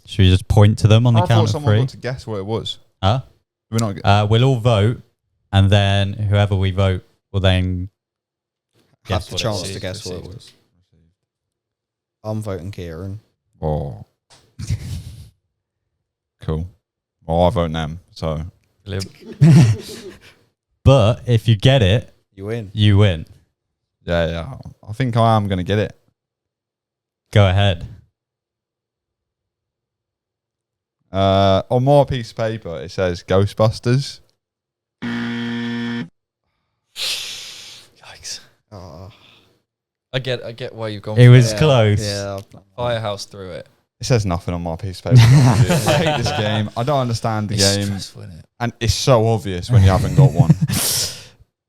A: Should we just point to them on the
B: I thought
A: count of
B: someone
A: three?
B: got to guess what it was.
A: Huh?
B: We're not.
A: We'll all vote, and then whoever we vote will then
C: Have
A: guess
C: the
A: what it
C: chance
A: was.
C: to guess what it was. I'm voting Kieran.
B: Oh. Cool. Well, I vote Nem. So.
A: But if you get it,
C: You win.
A: you win.
B: Yeah. I think I am going to get it.
A: Go ahead.
B: On my piece of paper, it says Ghostbusters.
D: Yikes.
C: Oh,
D: I get why you've gone.
A: It
D: for
A: was
C: yeah.
A: close.
C: Yeah.
D: Firehouse through it.
B: It says nothing on my piece of paper. I hate this game. I don't understand the
D: It's
B: game.
D: stressful, isn't it?
B: And it's so obvious when you haven't got one.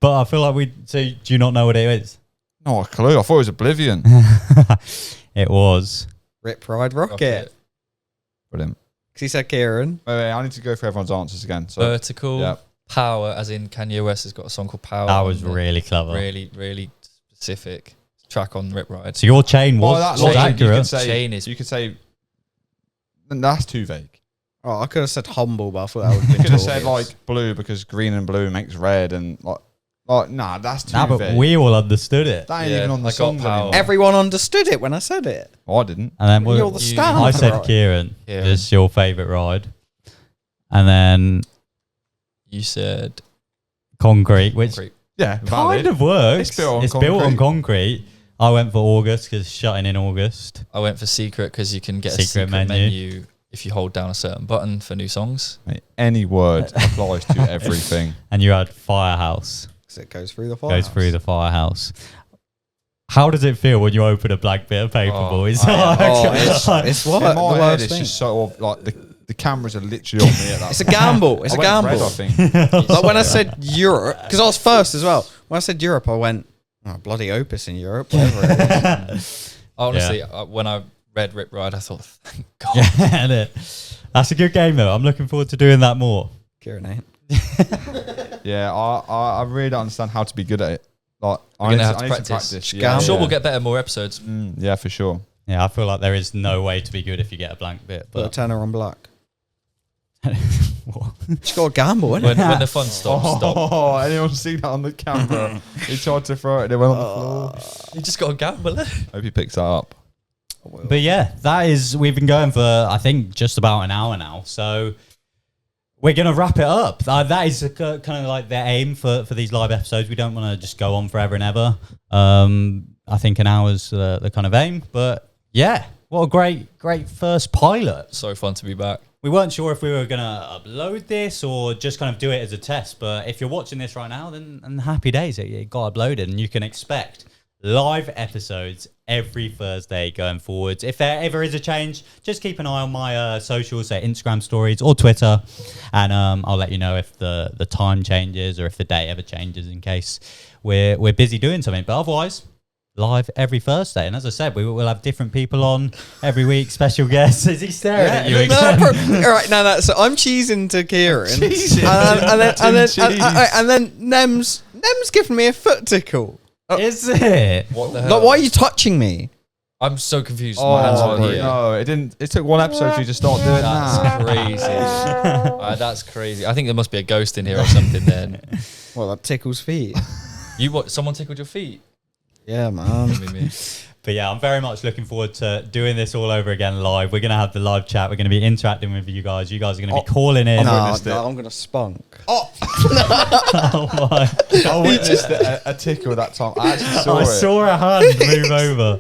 A: But I feel like so do you not know what it is?
B: Not a clue. I thought it was Oblivion.
A: It was.
C: Rip, Ride, Rocket.
B: Brilliant.
C: Because he said Kieran.
B: Wait, I need to go for everyone's answers again. So,
D: Vertical.
B: yeah.
D: Power, as in Kanye West has got a song called Power.
A: That was
D: on it.
A: really clever.
D: Really, really specific track on Rip Ride.
A: So your chain
B: Well,
A: was,
B: that's
A: was
B: like, you
A: accurate.
B: could say,
D: Chain is-
B: you could say, that's too vague.
C: Oh, I could have said humble, but I thought that would have
B: You
C: been
B: could have
C: too
B: said
C: obvious.
B: like blue because green and blue makes red and like nah, that's too
A: Nah, but
B: vague.
A: we all understood it.
B: That ain't
D: Yeah,
B: even on the
D: I got
B: song
D: Power.
B: anymore.
C: Everyone understood it when I said it.
B: Oh, I didn't.
A: And then
C: You're the star.
A: I said
C: Right.
A: Kieran.
D: Yeah.
A: This is your favourite ride. And then
D: You said
A: concrete, which
D: Concrete.
B: Yeah,
A: kind
B: valid.
A: of works.
B: It's built on
A: built on
B: concrete.
A: concrete. I went for August because shutting in August.
D: I went for secret because you can get a
A: Secret
D: secret
A: menu.
D: menu if you hold down a certain button for new songs.
B: Mate, any word applies to everything.
A: And you had Firehouse.
C: Because it goes through the firehouse.
A: Goes through the Firehouse. How does it feel when you open a blank bit of paper,
D: Oh,
A: boys?
C: It's what?
B: In
C: the
B: my head,
C: worst
B: it's
C: thing.
B: just so like the cameras are literally on me at that.
C: It's a gamble. It's
B: I
C: a
B: went
C: gamble.
B: red, I think.
C: Like when I said Europe, because I was first as well. When I said Europe, I went, oh, bloody Opus in Europe, whatever it is.
D: Honestly, when I read Rip Ride, I thought, thank God.
A: Yeah, innit? That's a good game, though. I'm looking forward to doing that more.
C: Kieran ain't.
B: Yeah, I really don't understand how to be good at it. Like,
D: We're
B: I
D: gonna
B: need
D: have
B: to
D: to practice.
B: Yeah,
D: I'm sure
B: yeah.
D: we'll get better more episodes.
B: Yeah, for sure.
A: Yeah, I feel like there is no way to be good if you get a blank bit.
C: Put a
A: But
C: tenner on black.
A: What?
C: Just got to gamble, innit?
D: When the fun stops, stop.
B: Oh, anyone see that on the camera? He tried to throw it and it went on the floor.
D: You just got to gamble it.
B: Hope he picks that up.
A: But yeah, we've been going for, I think, just about an hour now. So we're going to wrap it up. That is kind of like the aim for these live episodes. We don't want to just go on forever and ever. I think an hour's the kind of aim. But yeah, what a great first pilot.
D: So fun to be back.
A: We weren't sure if we were going to upload this or just kind of do it as a test. But if you're watching this right now, then happy days. It got uploaded and you can expect live episodes every Thursday going forwards. If there ever is a change, just keep an eye on my socials, say Instagram stories or Twitter, and I'll let you know if the time changes or if the day ever changes in case we're busy doing something. But otherwise, live every Thursday. And as I said, we will have different people on every week, special guests. Is he staring at you again?
C: All right, now so I'm cheesing to Kieran,
B: Cheesing.
C: and then Nem's giving me a foot tickle.
A: Is it?
D: What the hell?
C: Like, why are you touching me?
D: I'm so confused.
B: Oh,
D: My hands are here.
B: no, it didn't. It took one episode for you to start doing that.
D: That's crazy. That's crazy. I think there must be a ghost in here or something then.
C: Well, that tickles feet.
D: Someone tickled your feet?
C: Yeah, man.
D: Me.
A: But yeah, I'm very much looking forward to doing this all over again live. We're going to have the live chat. We're going to be interacting with you guys. You guys are going to be calling in.
C: No, I'm going to spunk.
A: Oh my.
B: I witnessed a tickle that time. I actually saw
A: I
B: it.
A: saw a hand move over.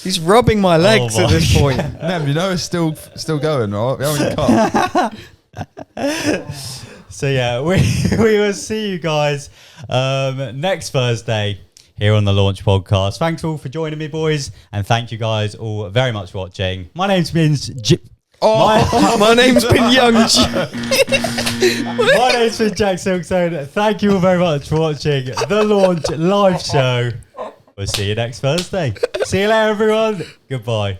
C: He's rubbing my legs at this point.
B: Nem, you know it's still going, right? We haven't cut.
A: So yeah, we will see you guys next Thursday here on the Launch Podcast. Thanks all for joining me, boys, and thank you guys all very much for watching. My name's been
C: my name's been Young.
A: My name's been TheJackSilkstone. Thank you all very much for watching the Launch live show. We'll see you next Thursday. See you later, everyone. Goodbye.